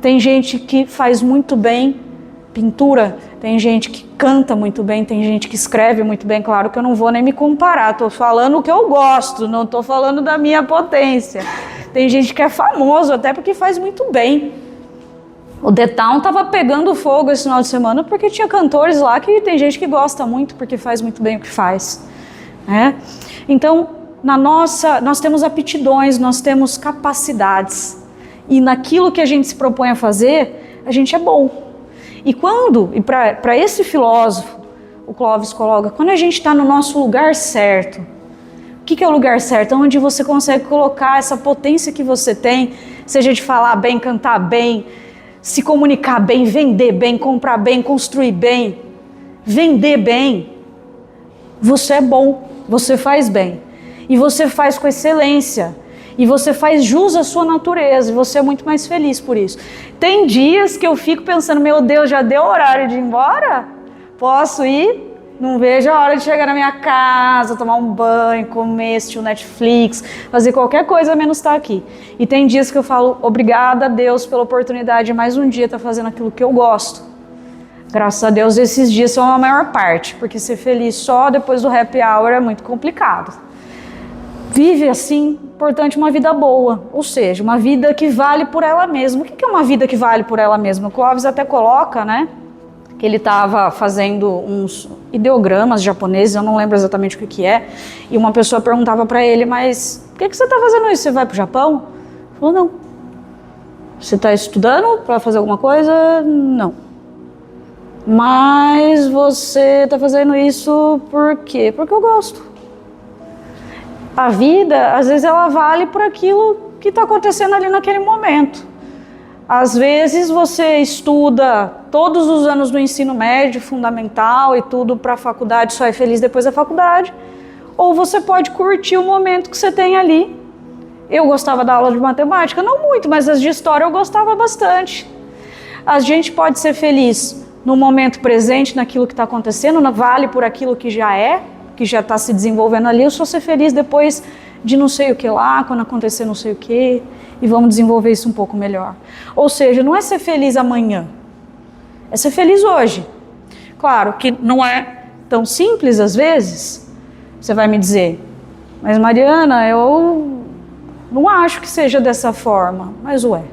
S1: Tem gente que faz muito bem pintura, tem gente que canta muito bem, tem gente que escreve muito bem. Claro que eu não vou nem me comparar, estou falando o que eu gosto, não estou falando da minha potência. Tem gente que é famoso até porque faz muito bem. O The Town estava pegando fogo esse final de semana porque tinha cantores lá que tem gente que gosta muito porque faz muito bem o que faz. Né? Então, nós temos aptidões, nós temos capacidades. E naquilo que a gente se propõe a fazer, a gente é bom. E para esse filósofo, o Clóvis coloca, quando a gente está no nosso lugar certo, o que é o lugar certo? Onde você consegue colocar essa potência que você tem, seja de falar bem, cantar bem, se comunicar bem, vender bem, comprar bem, construir bem, vender bem. Você é bom, você faz bem. E você faz com excelência. E você faz jus à sua natureza, e você é muito mais feliz por isso. Tem dias que eu fico pensando, meu Deus, já deu horário de ir embora? Posso ir? Não vejo a hora de chegar na minha casa, tomar um banho, comer, assistir o Netflix, fazer qualquer coisa menos estar aqui. E tem dias que eu falo, obrigada a Deus pela oportunidade de mais um dia estar fazendo aquilo que eu gosto. Graças a Deus esses dias são a maior parte, porque ser feliz só depois do happy hour é muito complicado. Vive assim, portanto, uma vida boa, ou seja, uma vida que vale por ela mesma. O que é uma vida que vale por ela mesma? O Clóvis até coloca, né, que ele estava fazendo uns ideogramas japoneses, eu não lembro exatamente o que é, e uma pessoa perguntava para ele, mas por que você está fazendo isso? Você vai para o Japão? Ele falou, não. Você está estudando para fazer alguma coisa? Não. Mas você está fazendo isso por quê? Porque eu gosto. A vida, às vezes, ela vale por aquilo que está acontecendo ali naquele momento. Às vezes você estuda todos os anos do ensino médio, fundamental e tudo para a faculdade, só é feliz depois da faculdade. Ou você pode curtir o momento que você tem ali. Eu gostava da aula de matemática, não muito, mas as de história eu gostava bastante. A gente pode ser feliz no momento presente, naquilo que está acontecendo, vale por aquilo que já é, que já está se desenvolvendo ali, eu só ser feliz depois de não sei o que lá, quando acontecer não sei o que, e vamos desenvolver isso um pouco melhor. Ou seja, não é ser feliz amanhã, é ser feliz hoje. Claro que não é tão simples às vezes, você vai me dizer, mas Mariana, eu não acho que seja dessa forma, mas ué.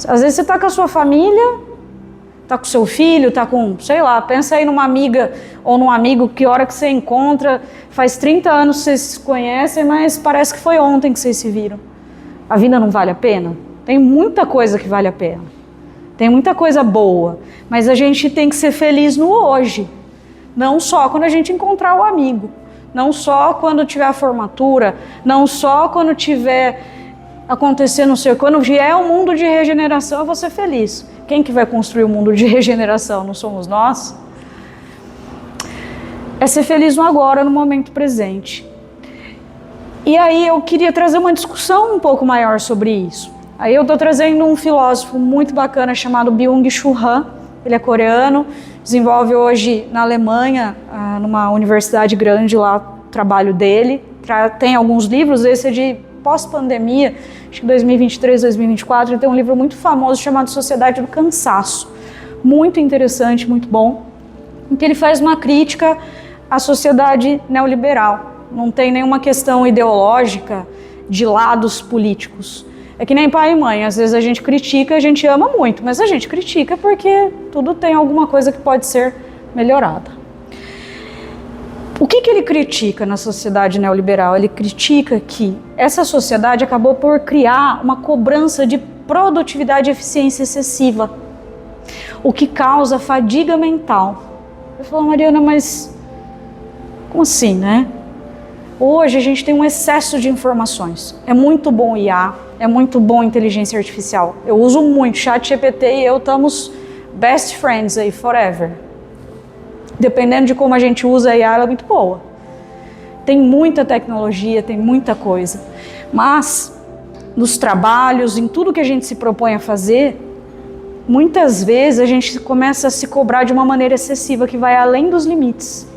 S1: Às vezes você está com a sua família, tá com seu filho, tá com, sei lá, pensa aí numa amiga ou num amigo que hora que você encontra, faz 30 anos que vocês se conhecem, mas parece que foi ontem que vocês se viram. A vida não vale a pena? Tem muita coisa que vale a pena. Tem muita coisa boa, mas a gente tem que ser feliz no hoje. Não só quando a gente encontrar o amigo, não só quando tiver a formatura, não só quando tiver acontecendo, não sei, quando vier o mundo de regeneração, eu vou ser feliz. Quem que vai construir o mundo de regeneração? Não somos nós? É ser feliz no agora, no momento presente. E aí eu queria trazer uma discussão um pouco maior sobre isso. Aí eu estou trazendo um filósofo muito bacana chamado Byung-Chul Han. Ele é coreano, desenvolve hoje na Alemanha, numa universidade grande lá, o trabalho dele. Tem alguns livros, esse é de pós-pandemia, acho que 2023, 2024, ele tem um livro muito famoso chamado Sociedade do Cansaço. Muito interessante, muito bom, em que ele faz uma crítica à sociedade neoliberal. Não tem nenhuma questão ideológica de lados políticos. É que nem pai e mãe, às vezes a gente critica, a gente ama muito, mas a gente critica porque tudo tem alguma coisa que pode ser melhorada. O que ele critica na sociedade neoliberal? Ele critica que essa sociedade acabou por criar uma cobrança de produtividade e eficiência excessiva, o que causa fadiga mental. Eu falo, Mariana, mas como assim, né? Hoje a gente tem um excesso de informações. É muito bom o IA, é muito bom a inteligência artificial. Eu uso muito, ChatGPT e eu estamos best friends aí, forever. Dependendo de como a gente usa a IA, ela é muito boa. Tem muita tecnologia, tem muita coisa. Mas, nos trabalhos, em tudo que a gente se propõe a fazer, muitas vezes a gente começa a se cobrar de uma maneira excessiva, que vai além dos limites.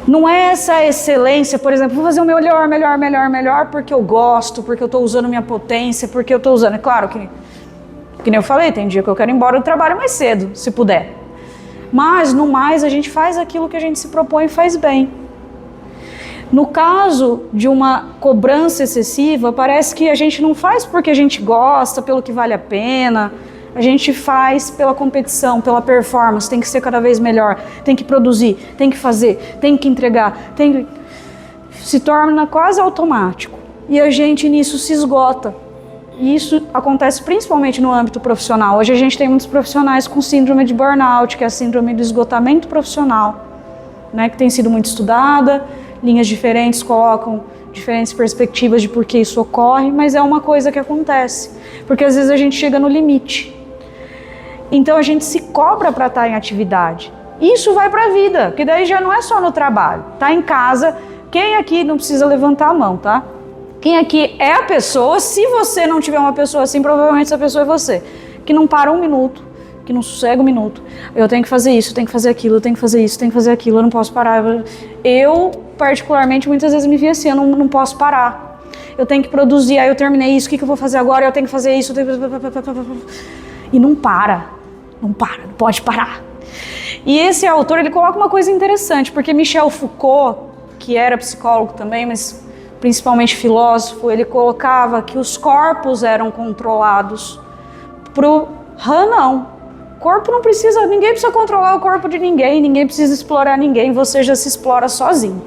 S1: Não é essa excelência, por exemplo, vou fazer o melhor, porque eu gosto, porque eu estou usando minha potência, porque eu estou usando... É claro que nem eu falei, tem dia que eu quero ir embora do trabalho mais cedo, se puder. Mas, no mais, a gente faz aquilo que a gente se propõe e faz bem. No caso de uma cobrança excessiva, parece que a gente não faz porque a gente gosta, pelo que vale a pena. A gente faz pela competição, pela performance, tem que ser cada vez melhor, tem que produzir, tem que fazer, tem que entregar, se torna quase automático. E a gente nisso se esgota. E isso acontece principalmente no âmbito profissional. Hoje a gente tem muitos profissionais com síndrome de burnout, que é a síndrome do esgotamento profissional, né, que tem sido muito estudada, linhas diferentes colocam diferentes perspectivas de por que isso ocorre, mas é uma coisa que acontece, porque às vezes a gente chega no limite. Então a gente se cobra para estar em atividade. Isso vai para a vida, porque daí já não é só no trabalho. Tá em casa, quem aqui não precisa levantar a mão, tá? Quem aqui é a pessoa, se você não tiver uma pessoa assim, provavelmente essa pessoa é você, que não para um minuto, que não sossega um minuto. Eu tenho que fazer isso, eu tenho que fazer aquilo, eu tenho que fazer isso, eu tenho que fazer aquilo, eu não posso parar. Eu, particularmente, muitas vezes me vi assim, eu não posso parar. Eu tenho que produzir, aí eu terminei isso, o que eu vou fazer agora? Eu tenho que fazer isso, e não para, não pode parar. E esse autor, ele coloca uma coisa interessante, porque Michel Foucault, que era psicólogo também, mas principalmente filósofo, ele colocava que os corpos eram controlados. Pro Han, não. O corpo não precisa, ninguém precisa controlar o corpo de ninguém precisa explorar ninguém, você já se explora sozinho.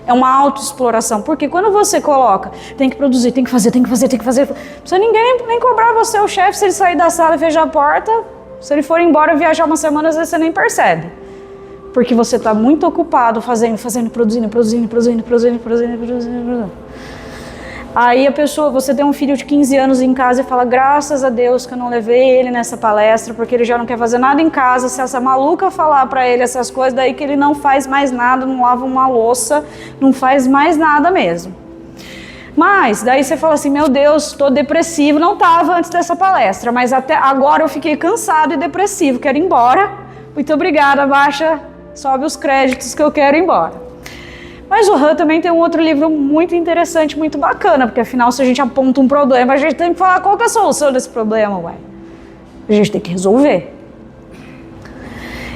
S1: É uma autoexploração, porque quando você coloca, tem que produzir, tem que fazer, não precisa ninguém nem cobrar você, o chefe, se ele sair da sala e fechar a porta, se ele for embora viajar uma semana, às vezes você nem percebe. Porque você está muito ocupado fazendo, produzindo. Aí a pessoa, você tem um filho de 15 anos em casa e fala, graças a Deus que eu não levei ele nessa palestra, porque ele já não quer fazer nada em casa. Se essa maluca falar para ele essas coisas, daí que ele não faz mais nada, não lava uma louça, não faz mais nada mesmo. Mas daí você fala assim, meu Deus, estou depressivo, não estava antes dessa palestra, mas até agora eu fiquei cansado e depressivo, quero ir embora. Muito obrigada, baixa, sobe os créditos que eu quero ir embora. Mas o Han também tem um outro livro muito interessante, muito bacana, porque afinal se a gente aponta um problema, a gente tem que falar qual que é a solução desse problema, ué. A gente tem que resolver.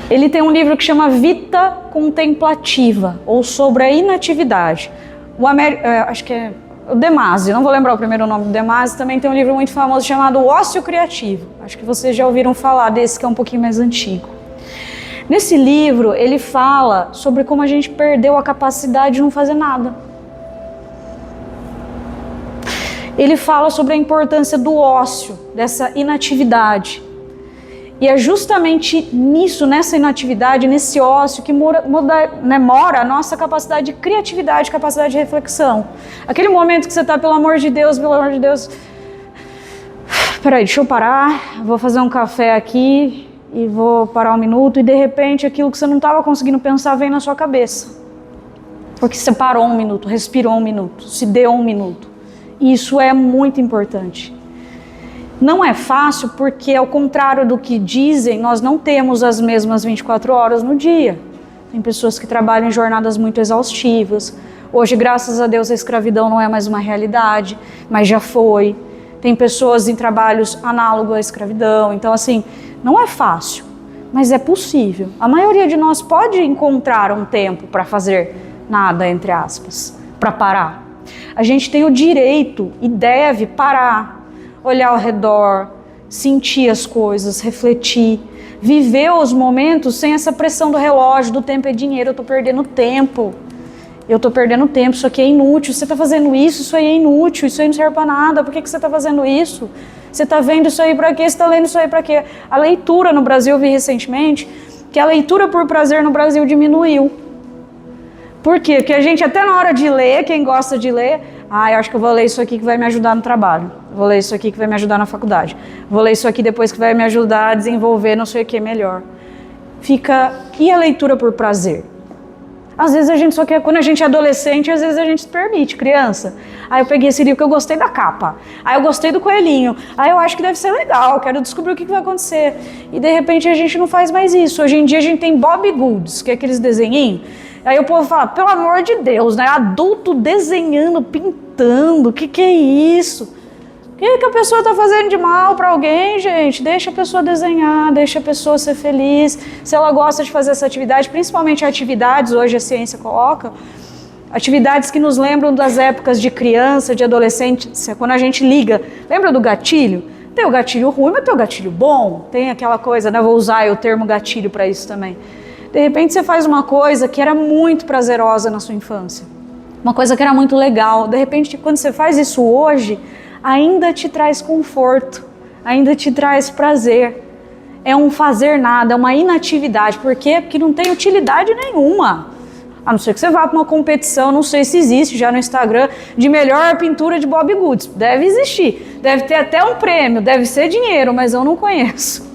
S1: Ele tem um livro que chama Vita Contemplativa, ou sobre a inatividade. Acho que é o De Masi, não vou lembrar o primeiro nome do De Masi, também tem um livro muito famoso chamado O Ócio Criativo. Acho que vocês já ouviram falar desse, que é um pouquinho mais antigo. Nesse livro, ele fala sobre como a gente perdeu a capacidade de não fazer nada. Ele fala sobre a importância do ócio, dessa inatividade. E é justamente nisso, nessa inatividade, nesse ócio, que mora a nossa capacidade de criatividade, capacidade de reflexão. Aquele momento que você está, pelo amor de Deus, peraí, deixa eu parar, vou fazer um café aqui e vou parar um minuto, e de repente aquilo que você não estava conseguindo pensar vem na sua cabeça. Porque você parou um minuto, respirou um minuto, se deu um minuto. E isso é muito importante. Não é fácil porque, ao contrário do que dizem, nós não temos as mesmas 24 horas no dia. Tem pessoas que trabalham em jornadas muito exaustivas, Hoje, graças a Deus, a escravidão não é mais uma realidade, mas já foi. Tem pessoas em trabalhos análogos à escravidão. Então, assim, não é fácil, mas é possível. A maioria de nós pode encontrar um tempo para fazer nada, entre aspas, para parar. A gente tem o direito e deve parar, olhar ao redor, sentir as coisas, refletir, viver os momentos sem essa pressão do relógio, do tempo é dinheiro, eu tô perdendo tempo. Eu tô perdendo tempo, isso aqui é inútil, você tá fazendo isso aí é inútil, isso aí não serve para nada, por que você tá fazendo isso? Você tá vendo isso aí para quê? Você tá lendo isso aí para quê? A leitura no Brasil, eu vi recentemente, que a leitura por prazer no Brasil diminuiu. Por quê? Porque a gente até na hora de ler, quem gosta de ler, eu acho que eu vou ler isso aqui que vai me ajudar no trabalho, vou ler isso aqui que vai me ajudar na faculdade, vou ler isso aqui depois que vai me ajudar a desenvolver não sei o que melhor. E a leitura por prazer? Às vezes a gente só quer, quando a gente é adolescente, às vezes a gente se permite, criança. Aí eu peguei esse livro que eu gostei da capa. Aí eu gostei do coelhinho. Aí eu acho que deve ser legal, quero descobrir o que vai acontecer. E de repente a gente não faz mais isso. Hoje em dia a gente tem Bob Goods, que é aqueles desenhinhos. Aí o povo fala, pelo amor de Deus, né? Adulto desenhando, pintando, o que é isso? O que a pessoa está fazendo de mal para alguém, gente? Deixa a pessoa desenhar, deixa a pessoa ser feliz. Se ela gosta de fazer essa atividade, principalmente atividades, hoje a ciência coloca, atividades que nos lembram das épocas de criança, de adolescente, quando a gente liga. Lembra do gatilho? Tem o gatilho ruim, mas tem o gatilho bom. Tem aquela coisa, né? Vou usar o termo gatilho para isso também. De repente você faz uma coisa que era muito prazerosa na sua infância. Uma coisa que era muito legal. De repente, quando você faz isso hoje, ainda te traz conforto, ainda te traz prazer. É um fazer nada, é uma inatividade. Por quê? Porque não tem utilidade nenhuma. A não ser que você vá para uma competição, não sei se existe já no Instagram, de melhor pintura de Bob Goods. Deve existir, deve ter até um prêmio, deve ser dinheiro, mas eu não conheço.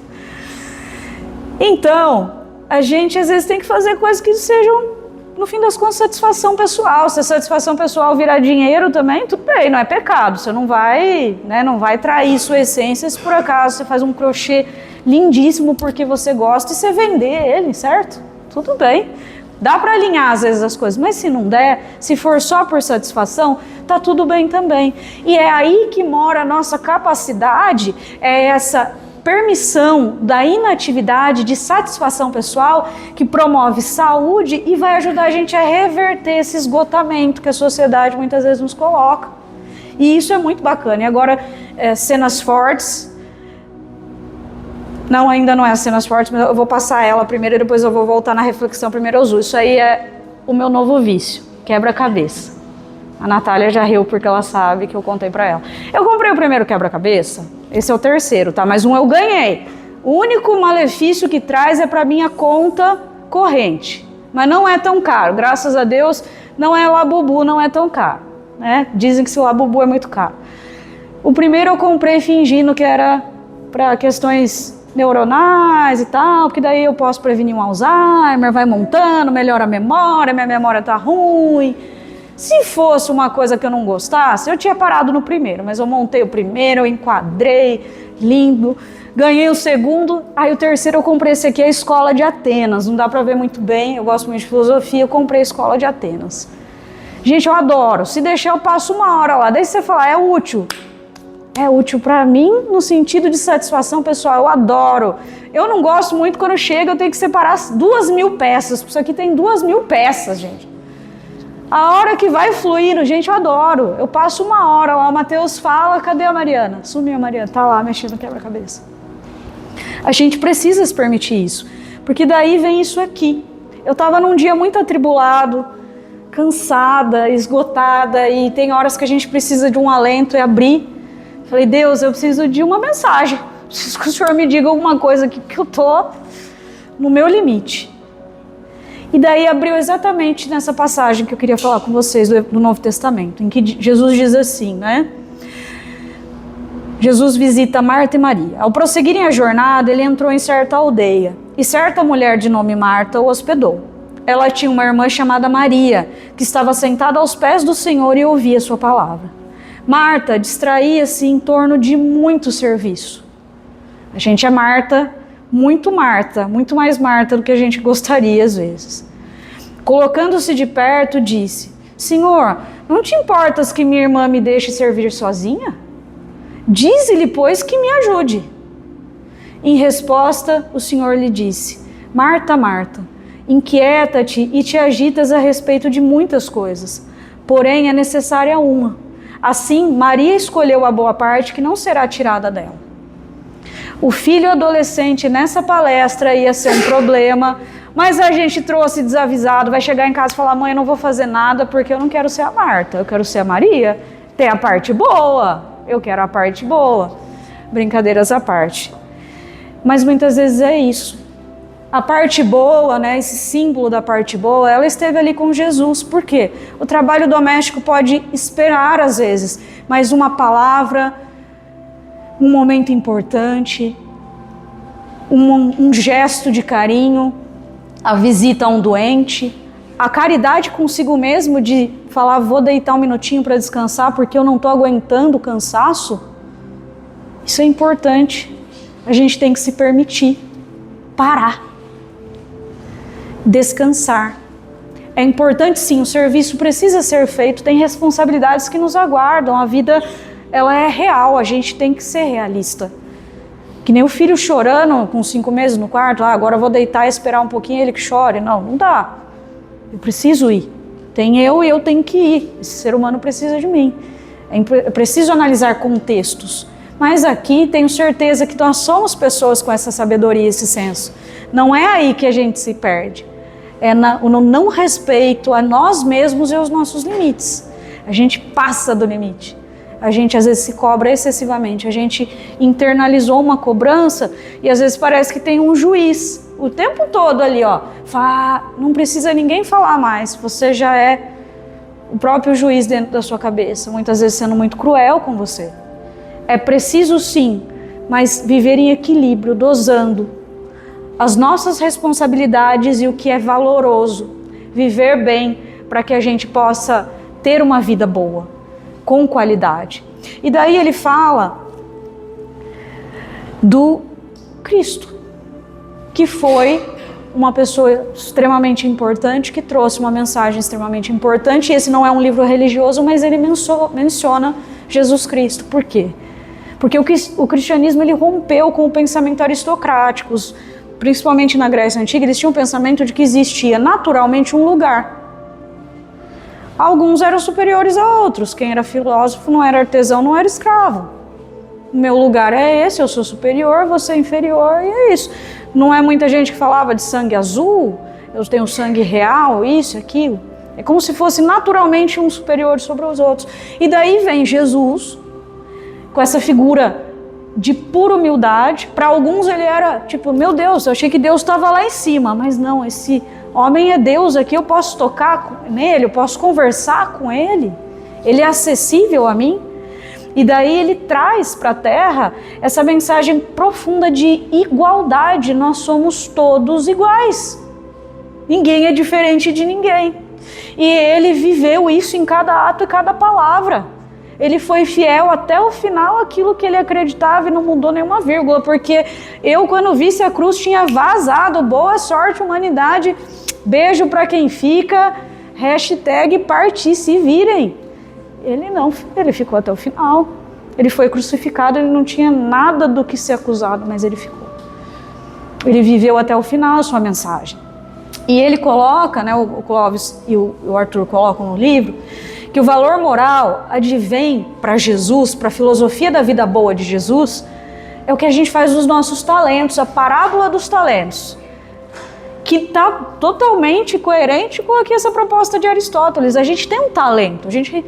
S1: Então, a gente às vezes tem que fazer coisas que sejam, no fim das contas, satisfação pessoal. Se a satisfação pessoal virar dinheiro também, tudo bem, não é pecado. Você não vai, né, não vai trair sua essência se por acaso você faz um crochê lindíssimo porque você gosta e você vender ele, certo? Tudo bem. Dá para alinhar às vezes as coisas, mas se não der, se for só por satisfação, tá tudo bem também. E é aí que mora a nossa capacidade, é essa permissão da inatividade, de satisfação pessoal, que promove saúde e vai ajudar a gente a reverter esse esgotamento que a sociedade muitas vezes nos coloca. E isso é muito bacana. E agora, cenas fortes. Não, ainda não é as cenas fortes, mas eu vou passar ela primeiro e depois eu vou voltar na reflexão. Primeiro eu uso. Isso aí é o meu novo vício, quebra-cabeça. A Natália já riu porque ela sabe que eu contei pra ela. Eu comprei o primeiro quebra-cabeça, esse é o terceiro, tá? Mas um eu ganhei. O único malefício que traz é pra minha conta corrente. Mas não é tão caro, graças a Deus, não é Labubu, não é tão caro, né? Dizem que se o Labubu é muito caro. O primeiro eu comprei fingindo que era pra questões neuronais e tal, porque daí eu posso prevenir um Alzheimer, vai montando, melhora a memória, minha memória tá ruim. Se fosse uma coisa que eu não gostasse, eu tinha parado no primeiro, mas eu montei o primeiro, eu enquadrei, lindo, ganhei o segundo, aí o terceiro eu comprei esse aqui, a Escola de Atenas, não dá pra ver muito bem, eu gosto muito de filosofia, eu comprei a Escola de Atenas. Gente, eu adoro, se deixar eu passo uma hora lá, daí você fala, é útil pra mim no sentido de satisfação pessoal, eu adoro. Eu não gosto muito quando chega, eu tenho que separar 2.000 peças, isso aqui tem 2.000 peças, gente. A hora que vai fluindo, gente, eu adoro. Eu passo uma hora lá, o Matheus fala, cadê a Mariana? Sumiu a Mariana, tá lá mexendo no quebra-cabeça. A gente precisa se permitir isso, porque daí vem isso aqui. Eu tava num dia muito atribulado, cansada, esgotada, e tem horas que a gente precisa de um alento e abrir. Falei, Deus, eu preciso de uma mensagem. Preciso que o Senhor me diga alguma coisa que eu tô no meu limite. E daí abriu exatamente nessa passagem que eu queria falar com vocês do Novo Testamento, em que Jesus diz assim, né? Jesus visita Marta e Maria. Ao prosseguirem a jornada, ele entrou em certa aldeia, e certa mulher de nome Marta o hospedou. Ela tinha uma irmã chamada Maria, que estava sentada aos pés do Senhor e ouvia sua palavra. Marta distraía-se em torno de muito serviço. A gente é Marta, muito mais Marta do que a gente gostaria às vezes. Colocando-se de perto, disse, Senhor, não te importas que minha irmã me deixe servir sozinha? Dize-lhe, pois, que me ajude. Em resposta, o Senhor lhe disse: Marta, Marta, inquieta-te e te agitas a respeito de muitas coisas, porém é necessária uma. Assim, Maria escolheu a boa parte que não será tirada dela. O filho adolescente nessa palestra ia ser um problema, mas a gente trouxe desavisado, vai chegar em casa e falar: mãe, eu não vou fazer nada porque eu não quero ser a Marta, eu quero ser a Maria. Tem a parte boa, eu quero a parte boa. Brincadeiras à parte. Mas muitas vezes é isso. A parte boa, né, esse símbolo da parte boa, ela esteve ali com Jesus. Por quê? O trabalho doméstico pode esperar às vezes, mas uma palavra, um momento importante, um gesto de carinho, a visita a um doente, a caridade consigo mesmo de falar: vou deitar um minutinho para descansar porque eu não estou aguentando o cansaço. Isso é importante. A gente tem que se permitir parar, descansar. É importante sim, o serviço precisa ser feito, tem responsabilidades que nos aguardam, a vida ela é real, a gente tem que ser realista. Que nem o filho chorando com 5 meses no quarto: agora eu vou deitar e esperar um pouquinho ele que chore. Não dá. Eu preciso ir. Tem eu e eu tenho que ir. Esse ser humano precisa de mim. Eu preciso analisar contextos. Mas aqui tenho certeza que nós somos pessoas com essa sabedoria, esse senso. Não é aí que a gente se perde. É no não respeito a nós mesmos e aos nossos limites. A gente passa do limite. A gente às vezes se cobra excessivamente. A gente internalizou uma cobrança e às vezes parece que tem um juiz o tempo todo ali, ó. Não precisa ninguém falar mais. Você já é o próprio juiz dentro da sua cabeça. Muitas vezes sendo muito cruel com você. É preciso sim, mas viver em equilíbrio, dosando as nossas responsabilidades e o que é valoroso. Viver bem para que a gente possa ter uma vida boa, com qualidade. E daí ele fala do Cristo, que foi uma pessoa extremamente importante, que trouxe uma mensagem extremamente importante. Esse não é um livro religioso, mas ele menciona Jesus Cristo. Por quê? Porque o cristianismo ele rompeu com o pensamento aristocrático. Principalmente na Grécia Antiga, eles tinham o pensamento de que existia naturalmente um lugar. Alguns eram superiores a outros. Quem era filósofo não era artesão, não era escravo. O meu lugar é esse, eu sou superior, você é inferior, e é isso. Não é muita gente que falava de sangue azul, eu tenho sangue real, isso, aquilo. É como se fosse naturalmente um superior sobre os outros. E daí vem Jesus, com essa figura de pura humildade. Para alguns ele era tipo: meu Deus, eu achei que Deus estava lá em cima. Mas não, esse homem é Deus aqui, eu posso tocar nele, eu posso conversar com ele. Ele é acessível a mim. E daí ele traz para a Terra essa mensagem profunda de igualdade. Nós somos todos iguais. Ninguém é diferente de ninguém. E ele viveu isso em cada ato e cada palavra. Ele foi fiel até o final àquilo que ele acreditava e não mudou nenhuma vírgula, porque eu, quando visse a cruz, tinha vazado: boa sorte, humanidade, beijo para quem fica, hashtag parti, se virem. Ele não, ele ficou até o final. Ele foi crucificado, ele não tinha nada do que ser acusado, mas ele ficou. Ele viveu até o final a sua mensagem. E ele coloca, né, o Clóvis e o Arthur colocam no livro, que o valor moral advém para Jesus, para a filosofia da vida boa de Jesus, é o que a gente faz dos nossos talentos, a parábola dos talentos, que está totalmente coerente com aqui essa proposta de Aristóteles. A gente tem um talento, a gente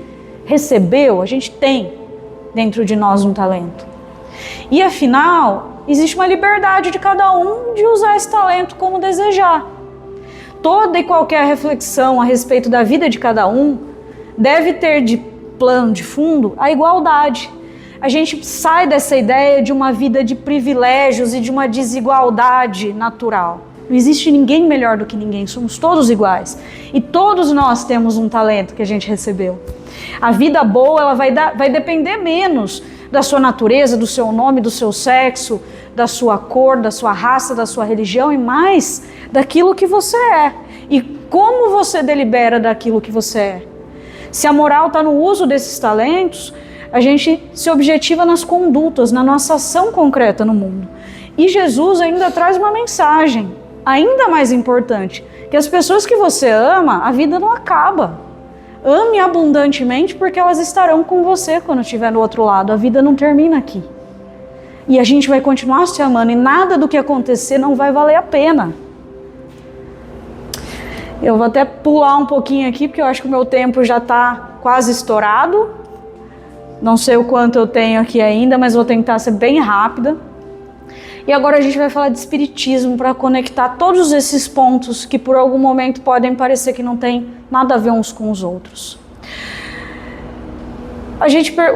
S1: recebeu, a gente tem dentro de nós um talento. E afinal, existe uma liberdade de cada um de usar esse talento como desejar. Toda e qualquer reflexão a respeito da vida de cada um deve ter de plano de fundo a igualdade. A gente sai dessa ideia de uma vida de privilégios e de uma desigualdade natural. Não existe ninguém melhor do que ninguém, somos todos iguais. E todos nós temos um talento que a gente recebeu. A vida boa ela vai depender menos da sua natureza, do seu nome, do seu sexo, da sua cor, da sua raça, da sua religião, e mais daquilo que você é. E como você delibera daquilo que você é. Se a moral está no uso desses talentos, a gente se objetiva nas condutas, na nossa ação concreta no mundo. E Jesus ainda traz uma mensagem ainda mais importante, que as pessoas que você ama, a vida não acaba. Ame abundantemente porque elas estarão com você quando estiver do outro lado. A vida não termina aqui. E a gente vai continuar se amando e nada do que acontecer não vai valer a pena. Eu vou até pular um pouquinho aqui porque eu acho que o meu tempo já está quase estourado. Não sei o quanto eu tenho aqui ainda, mas vou tentar ser bem rápida. E agora a gente vai falar de espiritismo para conectar todos esses pontos que por algum momento podem parecer que não tem nada a ver uns com os outros.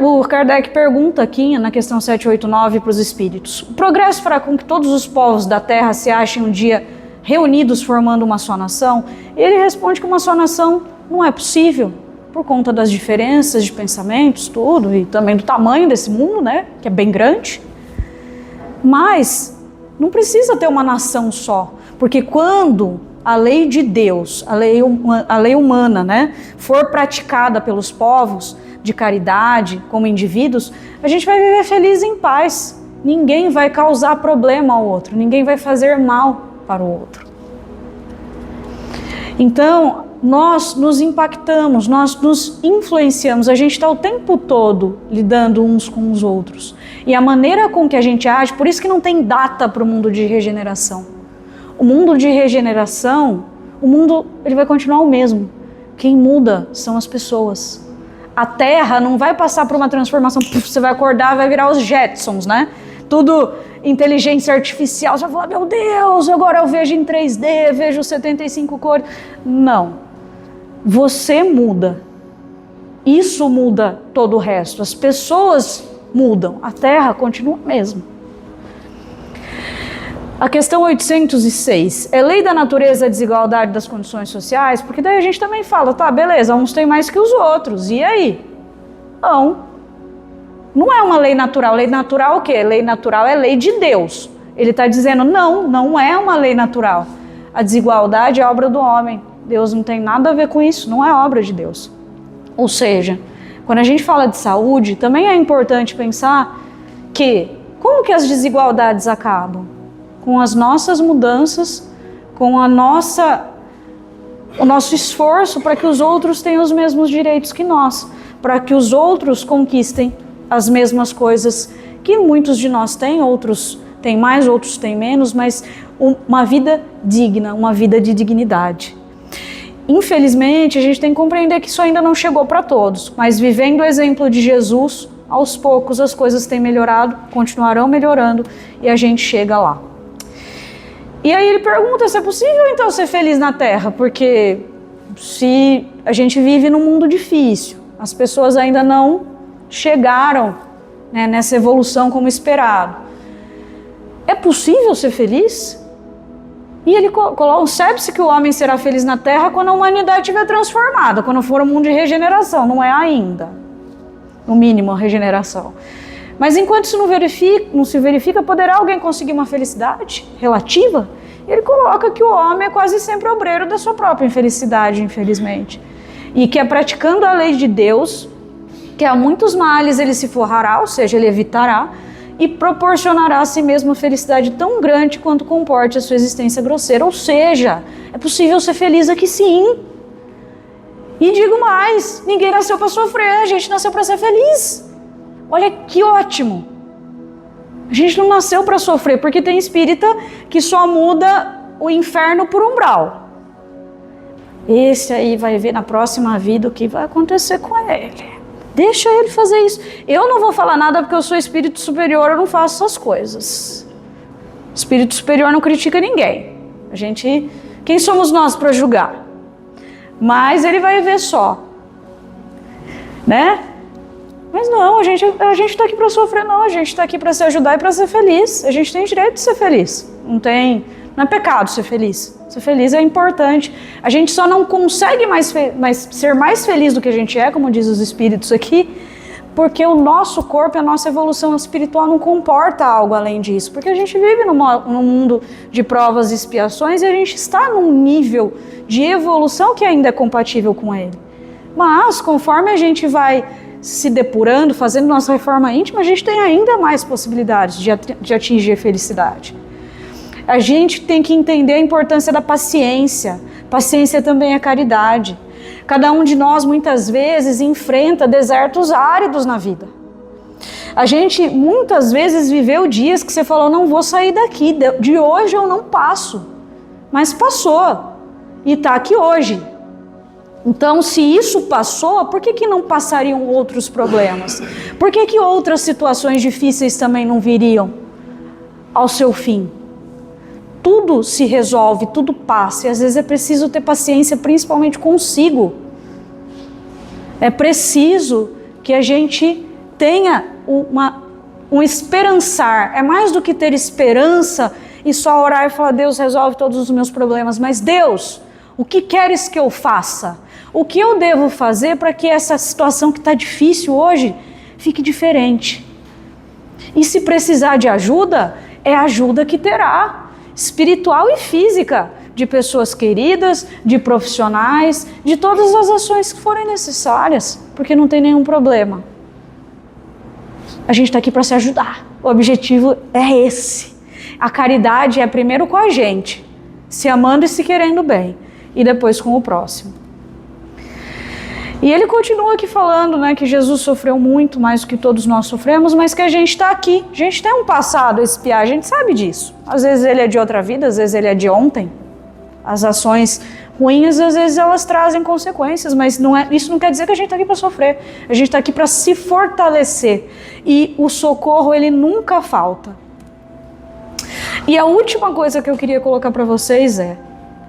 S1: O Kardec pergunta aqui na questão 789 para os espíritos: o progresso fará com que todos os povos da Terra se achem um dia reunidos formando uma só nação? E ele responde que uma só nação não é possível, por conta das diferenças de pensamentos, tudo, e também do tamanho desse mundo, né, que é bem grande. Mas não precisa ter uma nação só, porque quando a lei de Deus, a lei humana, né, for praticada pelos povos de caridade, como indivíduos, a gente vai viver feliz em paz. Ninguém vai causar problema ao outro, ninguém vai fazer mal para o outro. Então, nós nos impactamos, nós nos influenciamos, a gente está o tempo todo lidando uns com os outros. E a maneira com que a gente age, por isso que não tem data para o mundo de regeneração. O mundo de regeneração, o mundo ele vai continuar o mesmo. Quem muda são as pessoas. A Terra não vai passar por uma transformação, você vai acordar, vai virar os Jetsons, né? Tudo inteligência artificial, você vai falar, meu Deus, agora eu vejo em 3D, vejo 75 cores. Não. Você muda. Isso muda todo o resto. As pessoas mudam. A Terra continua a mesma. A questão 806. É lei da natureza a desigualdade das condições sociais? Porque daí a gente também fala, tá, beleza, uns têm mais que os outros. E aí? Não. Não é uma lei natural. Lei natural o quê? Lei natural é lei de Deus. Ele está dizendo, não é uma lei natural. A desigualdade é obra do homem. Deus não tem nada a ver com isso, não é obra de Deus. Ou seja, quando a gente fala de saúde, também é importante pensar que como que as desigualdades acabam? Com as nossas mudanças, com o nosso esforço para que os outros tenham os mesmos direitos que nós, para que os outros conquistem as mesmas coisas que muitos de nós têm, outros têm mais, outros têm menos, mas uma vida digna, uma vida de dignidade. Infelizmente, a gente tem que compreender que isso ainda não chegou para todos, mas vivendo o exemplo de Jesus, aos poucos as coisas têm melhorado, continuarão melhorando e a gente chega lá. E aí ele pergunta se é possível então ser feliz na Terra, porque se a gente vive num mundo difícil, as pessoas ainda não chegaram, né, nessa evolução como esperado. É possível ser feliz? E ele concebe-se que o homem será feliz na Terra quando a humanidade estiver transformada, quando for um mundo de regeneração, não é ainda, no mínimo, a regeneração. Mas enquanto isso não se verifica, poderá alguém conseguir uma felicidade relativa? Ele coloca que o homem é quase sempre obreiro da sua própria infelicidade, infelizmente. E que é praticando a lei de Deus, que a muitos males ele se forrará, ou seja, ele evitará, e proporcionará a si mesmo uma felicidade tão grande quanto comporte a sua existência grosseira. Ou seja, é possível ser feliz aqui sim. E digo mais, ninguém nasceu para sofrer, a gente nasceu para ser feliz. Olha que ótimo. A gente não nasceu para sofrer, porque tem espírita que só muda o inferno por umbral. Esse aí vai ver na próxima vida o que vai acontecer com ele. Deixa ele fazer isso. Eu não vou falar nada porque eu sou espírito superior, eu não faço essas coisas. Espírito superior não critica ninguém. Quem somos nós para julgar? Mas ele vai ver só, né? Mas não, a gente está aqui para sofrer, não. A gente está aqui para se ajudar e para ser feliz. A gente tem direito de ser feliz. Não é pecado ser feliz. Ser feliz é importante. A gente só não consegue ser mais feliz do que a gente é, como diz os espíritos aqui, porque o nosso corpo e a nossa evolução espiritual não comporta algo além disso. Porque a gente vive num mundo de provas e expiações e a gente está num nível de evolução que ainda é compatível com ele. Mas, conforme a gente vai se depurando, fazendo nossa reforma íntima, a gente tem ainda mais possibilidades de atingir a felicidade. A gente tem que entender a importância da paciência. Paciência também é caridade. Cada um de nós, muitas vezes, enfrenta desertos áridos na vida. A gente, muitas vezes, viveu dias que você falou, não vou sair daqui, de hoje eu não passo. Mas passou e está aqui hoje. Então, se isso passou, por que não passariam outros problemas? Por que outras situações difíceis também não viriam ao seu fim? Tudo se resolve, tudo passa, e às vezes é preciso ter paciência, principalmente consigo. É preciso que a gente tenha um esperançar. É mais do que ter esperança e só orar e falar, Deus resolve todos os meus problemas, mas Deus, o que queres que eu faça? O que eu devo fazer para que essa situação que está difícil hoje fique diferente? E se precisar de ajuda, é ajuda que terá, espiritual e física, de pessoas queridas, de profissionais, de todas as ações que forem necessárias, porque não tem nenhum problema. A gente está aqui para se ajudar. O objetivo é esse. A caridade é primeiro com a gente, se amando e se querendo bem, e depois com o próximo. E ele continua aqui falando, né, que Jesus sofreu muito mais do que todos nós sofremos, mas que a gente está aqui. A gente tem um passado a espiar, a gente sabe disso. Às vezes ele é de outra vida, às vezes ele é de ontem. As ações ruins, às vezes elas trazem consequências, mas isso não quer dizer que a gente está aqui para sofrer. A gente está aqui para se fortalecer. E o socorro, ele nunca falta. E a última coisa que eu queria colocar para vocês é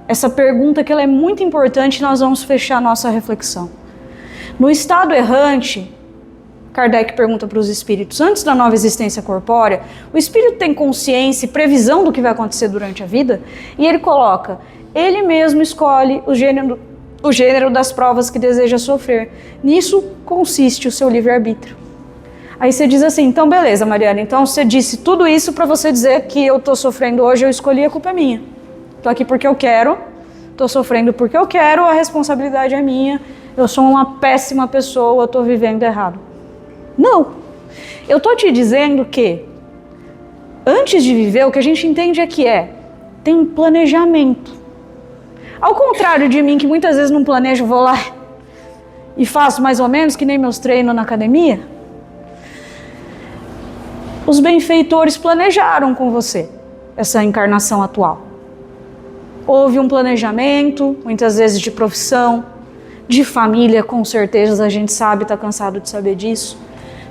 S1: essa pergunta, que ela é muito importante, e nós vamos fechar a nossa reflexão. No estado errante, Kardec pergunta para os espíritos, antes da nova existência corpórea, o espírito tem consciência e previsão do que vai acontecer durante a vida? E ele coloca, ele mesmo escolhe o gênero das provas que deseja sofrer. Nisso consiste o seu livre-arbítrio. Aí você diz assim, então beleza, Mariana, então você disse tudo isso para você dizer que eu estou sofrendo hoje, eu escolhi, a culpa é minha. Estou aqui porque eu quero, estou sofrendo porque eu quero, a responsabilidade é minha, eu sou uma péssima pessoa, eu estou vivendo errado. Não, eu estou te dizendo que antes de viver, o que a gente entende é que tem um planejamento. Ao contrário de mim, que muitas vezes não planejo, vou lá e faço mais ou menos, que nem meus treinos na academia. Os benfeitores planejaram com você essa encarnação atual. Houve um planejamento, muitas vezes de profissão, de família, com certeza, a gente sabe, está cansado de saber disso.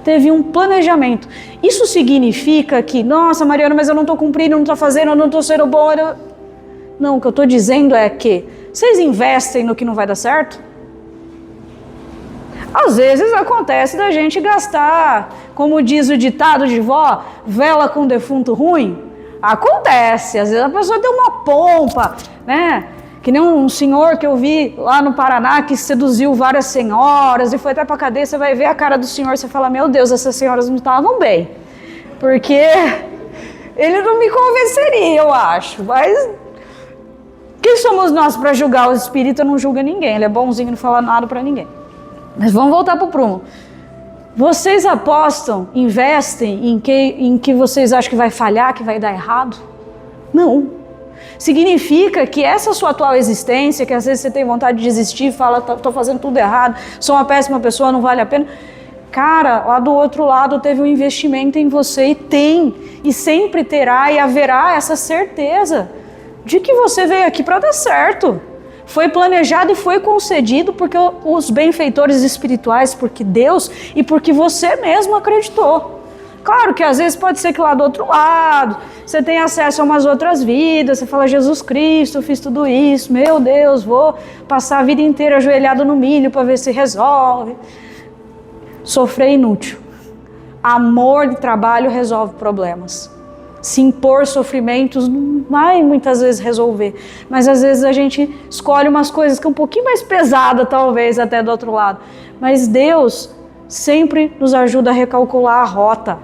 S1: Teve um planejamento. Isso significa que, nossa, Mariana, mas eu não estou cumprindo, não estou fazendo, eu não estou sendo boa. Não, o que eu estou dizendo é que vocês investem no que não vai dar certo? Às vezes acontece da gente gastar, como diz o ditado de vó, vela com defunto ruim. Acontece, às vezes a pessoa deu uma pompa, né? Que nem um senhor que eu vi lá no Paraná que seduziu várias senhoras e foi até pra cadeia, você vai ver a cara do senhor e você fala, meu Deus, essas senhoras não estavam bem. Porque ele não me convenceria, eu acho. Mas quem somos nós para julgar? O espírito não julga ninguém, ele é bonzinho, não fala nada para ninguém. Mas vamos voltar pro prumo. Vocês apostam, investem em que vocês acham que vai falhar, que vai dar errado? Não. Significa que essa sua atual existência, que às vezes você tem vontade de desistir, fala, tô fazendo tudo errado, sou uma péssima pessoa, não vale a pena. Cara, lá do outro lado teve um investimento em você e tem, e sempre terá e haverá essa certeza de que você veio aqui para dar certo. Foi planejado e foi concedido porque os benfeitores espirituais, porque Deus e porque você mesmo acreditou. Claro que às vezes pode ser que lá do outro lado você tenha acesso a umas outras vidas, você fala, Jesus Cristo, eu fiz tudo isso, meu Deus, vou passar a vida inteira ajoelhado no milho para ver se resolve. Sofrer é inútil. Amor de trabalho resolve problemas. Se impor sofrimentos não vai muitas vezes resolver, mas às vezes a gente escolhe umas coisas que é um pouquinho mais pesada, talvez até do outro lado, mas Deus sempre nos ajuda a recalcular a rota,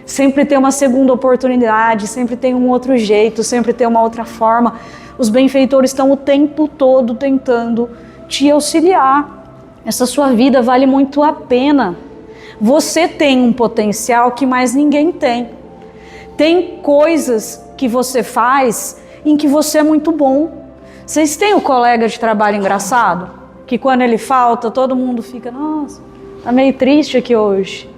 S1: sempre tem uma segunda oportunidade, sempre tem um outro jeito, sempre tem uma outra forma. Os benfeitores estão o tempo todo tentando te auxiliar, Essa sua vida vale muito a pena. Você tem um potencial que mais ninguém tem. Tem coisas que você faz em que você é muito bom. Vocês têm um colega de trabalho engraçado? Que quando ele falta, todo mundo fica, nossa, tá meio triste aqui hoje.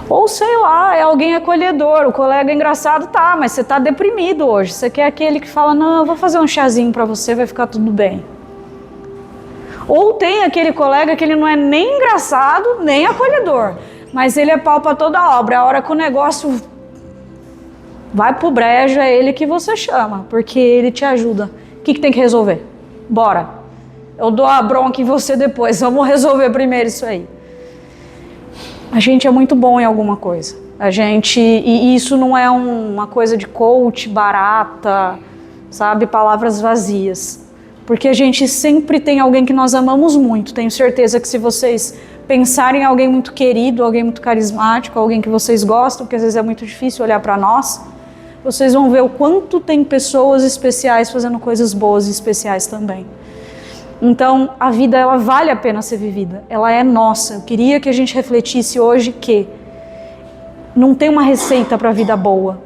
S1: Ou sei lá, é alguém acolhedor, o colega engraçado tá, mas você tá deprimido hoje. Você quer aquele que fala, não, eu vou fazer um chazinho pra você, vai ficar tudo bem. Ou tem aquele colega que ele não é nem engraçado, nem acolhedor, mas ele é pau pra toda obra. A hora que o negócio vai pro brejo, é ele que você chama, porque ele te ajuda. O que tem que resolver? Bora. Eu dou a bronca em você depois, vamos resolver primeiro isso aí. A gente é muito bom em alguma coisa. E isso não é uma coisa de coach barata, sabe? Palavras vazias. Porque a gente sempre tem alguém que nós amamos muito. Tenho certeza que se vocês pensarem em alguém muito querido, alguém muito carismático, alguém que vocês gostam, porque às vezes é muito difícil olhar para nós, vocês vão ver o quanto tem pessoas especiais fazendo coisas boas e especiais também. Então, a vida, ela vale a pena ser vivida. Ela é nossa. Eu queria que a gente refletisse hoje que não tem uma receita para a vida boa,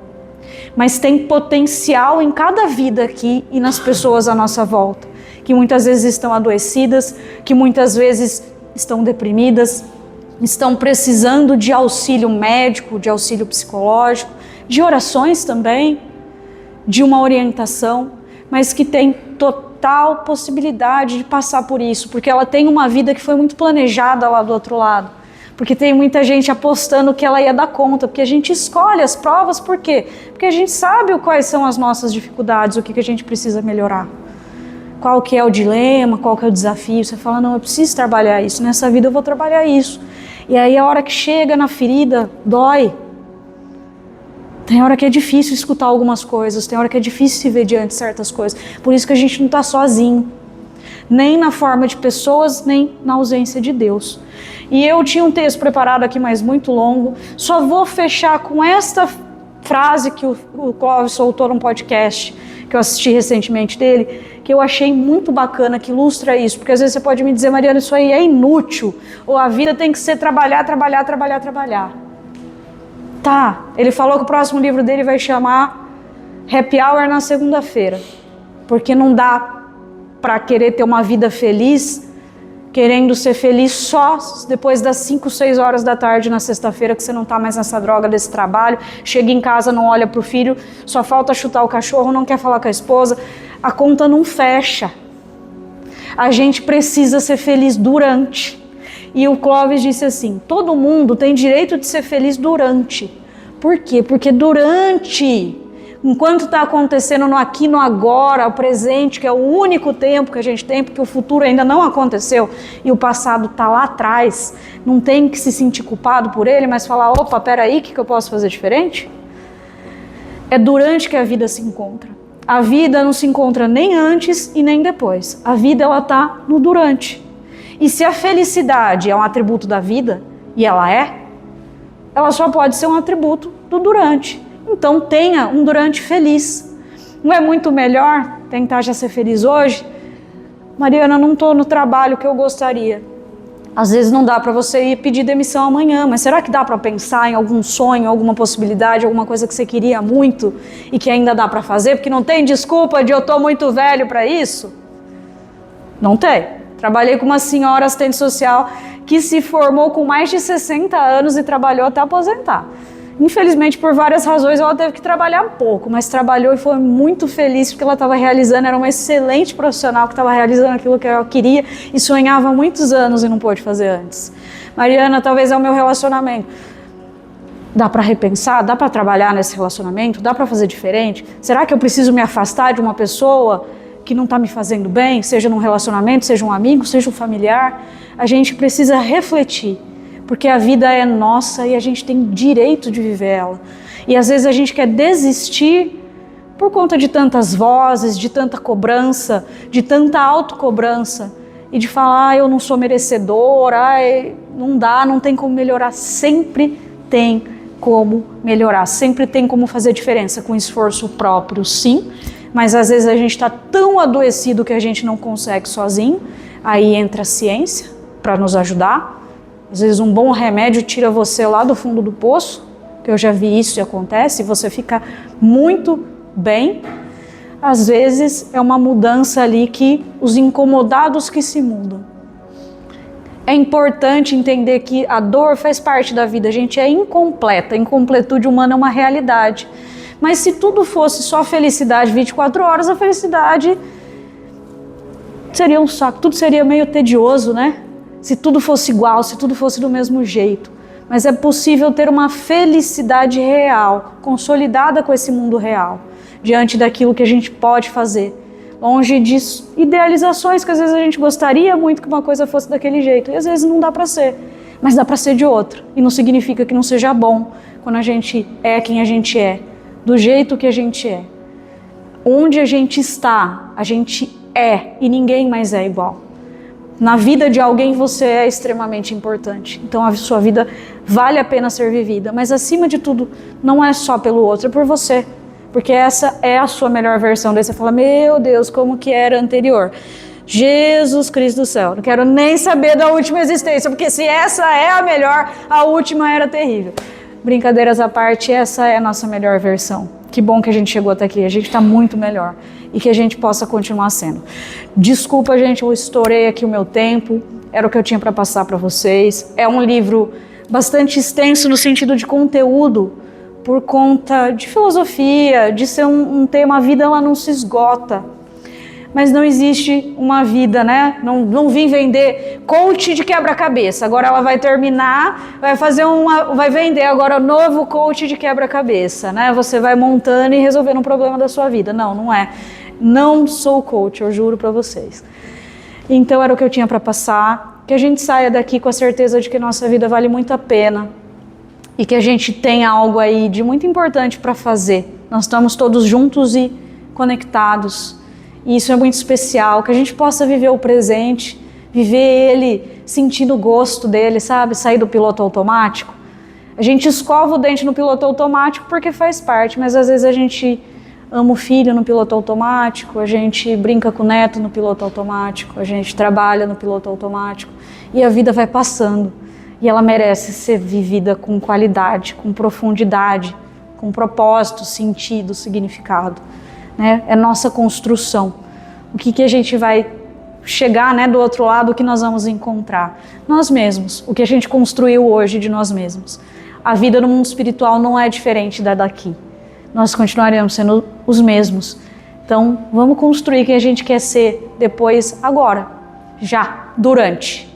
S1: mas tem potencial em cada vida aqui e nas pessoas à nossa volta, que muitas vezes estão adoecidas, que muitas vezes estão deprimidas, estão precisando de auxílio médico, de auxílio psicológico, de orações também, de uma orientação, mas que tem total possibilidade de passar por isso, porque ela tem uma vida que foi muito planejada lá do outro lado, porque tem muita gente apostando que ela ia dar conta, porque a gente escolhe as provas, por quê? Porque a gente sabe quais são as nossas dificuldades, o que a gente precisa melhorar, qual que é o dilema, qual que é o desafio. Você fala, não, eu preciso trabalhar isso, nessa vida eu vou trabalhar isso, e aí a hora que chega na ferida, dói. Tem hora que é difícil escutar algumas coisas, tem hora que é difícil se ver diante de certas coisas. Por isso que a gente não está sozinho, nem na forma de pessoas, nem na ausência de Deus. E eu tinha um texto preparado aqui, mas muito longo. Só vou fechar com esta frase que o Clóvis soltou num podcast, que eu assisti recentemente dele, que eu achei muito bacana, que ilustra isso. Porque às vezes você pode me dizer, Mariana, isso aí é inútil. Ou a vida tem que ser trabalhar, trabalhar, trabalhar, trabalhar. Tá, ele falou que o próximo livro dele vai chamar Happy Hour na segunda-feira, porque não dá para querer ter uma vida feliz, querendo ser feliz só depois das 5, 6 horas da tarde na sexta-feira, que você não tá mais nessa droga desse trabalho, chega em casa, não olha pro filho, só falta chutar o cachorro, não quer falar com a esposa, a conta não fecha. A gente precisa ser feliz durante. E o Clóvis disse assim, todo mundo tem direito de ser feliz durante. Por quê? Porque durante, enquanto está acontecendo no aqui, no agora, o presente, que é o único tempo que a gente tem, porque o futuro ainda não aconteceu e o passado está lá atrás, não tem que se sentir culpado por ele, mas falar, opa, peraí, o que eu posso fazer diferente? É durante que a vida se encontra. A vida não se encontra nem antes e nem depois. A vida, ela está no durante. E se a felicidade é um atributo da vida, e ela só pode ser um atributo do durante. Então tenha um durante feliz. Não é muito melhor tentar já ser feliz hoje? Mariana, não estou no trabalho que eu gostaria. Às vezes não dá para você ir pedir demissão amanhã, mas será que dá para pensar em algum sonho, alguma possibilidade, alguma coisa que você queria muito e que ainda dá para fazer? Porque não tem desculpa de eu estou muito velho para isso? Não tem. Trabalhei com uma senhora assistente social que se formou com mais de 60 anos e trabalhou até aposentar. Infelizmente, por várias razões, ela teve que trabalhar pouco, mas trabalhou e foi muito feliz porque ela estava realizando, era uma excelente profissional que estava realizando aquilo que ela queria e sonhava há muitos anos e não pôde fazer antes. Mariana, talvez é o meu relacionamento. Dá para repensar? Dá para trabalhar nesse relacionamento? Dá para fazer diferente? Será que eu preciso me afastar de uma pessoa que não está me fazendo bem, seja num relacionamento, seja um amigo, seja um familiar? A gente precisa refletir, porque a vida é nossa e a gente tem direito de viver ela. E às vezes a gente quer desistir por conta de tantas vozes, de tanta cobrança, de tanta autocobrança, e de falar, eu não sou merecedora, não dá, não tem como melhorar. Sempre tem como melhorar, sempre tem como fazer diferença, com esforço próprio, sim, mas às vezes a gente está tão adoecido que a gente não consegue sozinho, Aí entra a ciência para nos ajudar. Às vezes um bom remédio tira você lá do fundo do poço, que eu já vi isso e acontece, e você fica muito bem. Às vezes é uma mudança ali que os incomodados que se mudam. É importante entender que a dor faz parte da vida, a gente é incompleta, a incompletude humana é uma realidade. Mas se tudo fosse só felicidade 24 horas, a felicidade seria um saco, tudo seria meio tedioso, né? Se tudo fosse igual, se tudo fosse do mesmo jeito. Mas é possível ter uma felicidade real, consolidada com esse mundo real, diante daquilo que a gente pode fazer. Longe de idealizações que às vezes a gente gostaria muito que uma coisa fosse daquele jeito. E às vezes não dá para ser, mas dá para ser de outra. E não significa que não seja bom quando a gente é quem a gente é, do jeito que a gente é. Onde a gente está, a gente é e ninguém mais é igual. Na vida de alguém você é extremamente importante. Então a sua vida vale a pena ser vivida. Mas acima de tudo, não é só pelo outro, é por você. Porque essa é a sua melhor versão. Daí você fala, meu Deus, como que era anterior? Jesus Cristo do céu, não quero nem saber da última existência, porque se essa é a melhor, a última era terrível. Brincadeiras à parte, essa é a nossa melhor versão. Que bom que a gente chegou até aqui, a gente está muito melhor. E que a gente possa continuar sendo. Desculpa, gente, eu estourei aqui o meu tempo, era o que eu tinha para passar para vocês. É um livro bastante extenso no sentido de conteúdo, por conta de filosofia, de ser um tema, a vida ela não se esgota. Mas não existe uma vida, né? Não vim vender coach de quebra-cabeça. Agora ela vai terminar, vai vender agora o novo coach de quebra-cabeça, né? Você vai montando e resolvendo um problema da sua vida. Não, não é. Não sou coach, eu juro para vocês. Então era o que eu tinha para passar. Que a gente saia daqui com a certeza de que nossa vida vale muito a pena. E que a gente tem algo aí de muito importante para fazer. Nós estamos todos juntos e conectados. E isso é muito especial, que a gente possa viver o presente, viver ele sentindo o gosto dele, sabe? Sair do piloto automático. A gente escova o dente no piloto automático porque faz parte, mas às vezes a gente ama o filho no piloto automático, a gente brinca com o neto no piloto automático, a gente trabalha no piloto automático e a vida vai passando. E ela merece ser vivida com qualidade, com profundidade, com propósito, sentido, significado. Né? É nossa construção. O que a gente vai chegar, né, do outro lado, o que nós vamos encontrar? Nós mesmos, o que a gente construiu hoje de nós mesmos. A vida no mundo espiritual não é diferente da daqui. Nós continuaremos sendo os mesmos. Então, vamos construir quem a gente quer ser depois, agora, já, durante.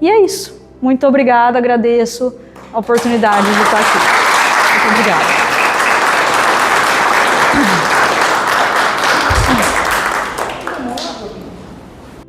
S1: E é isso. Muito obrigada, agradeço a oportunidade de estar aqui. Muito obrigada.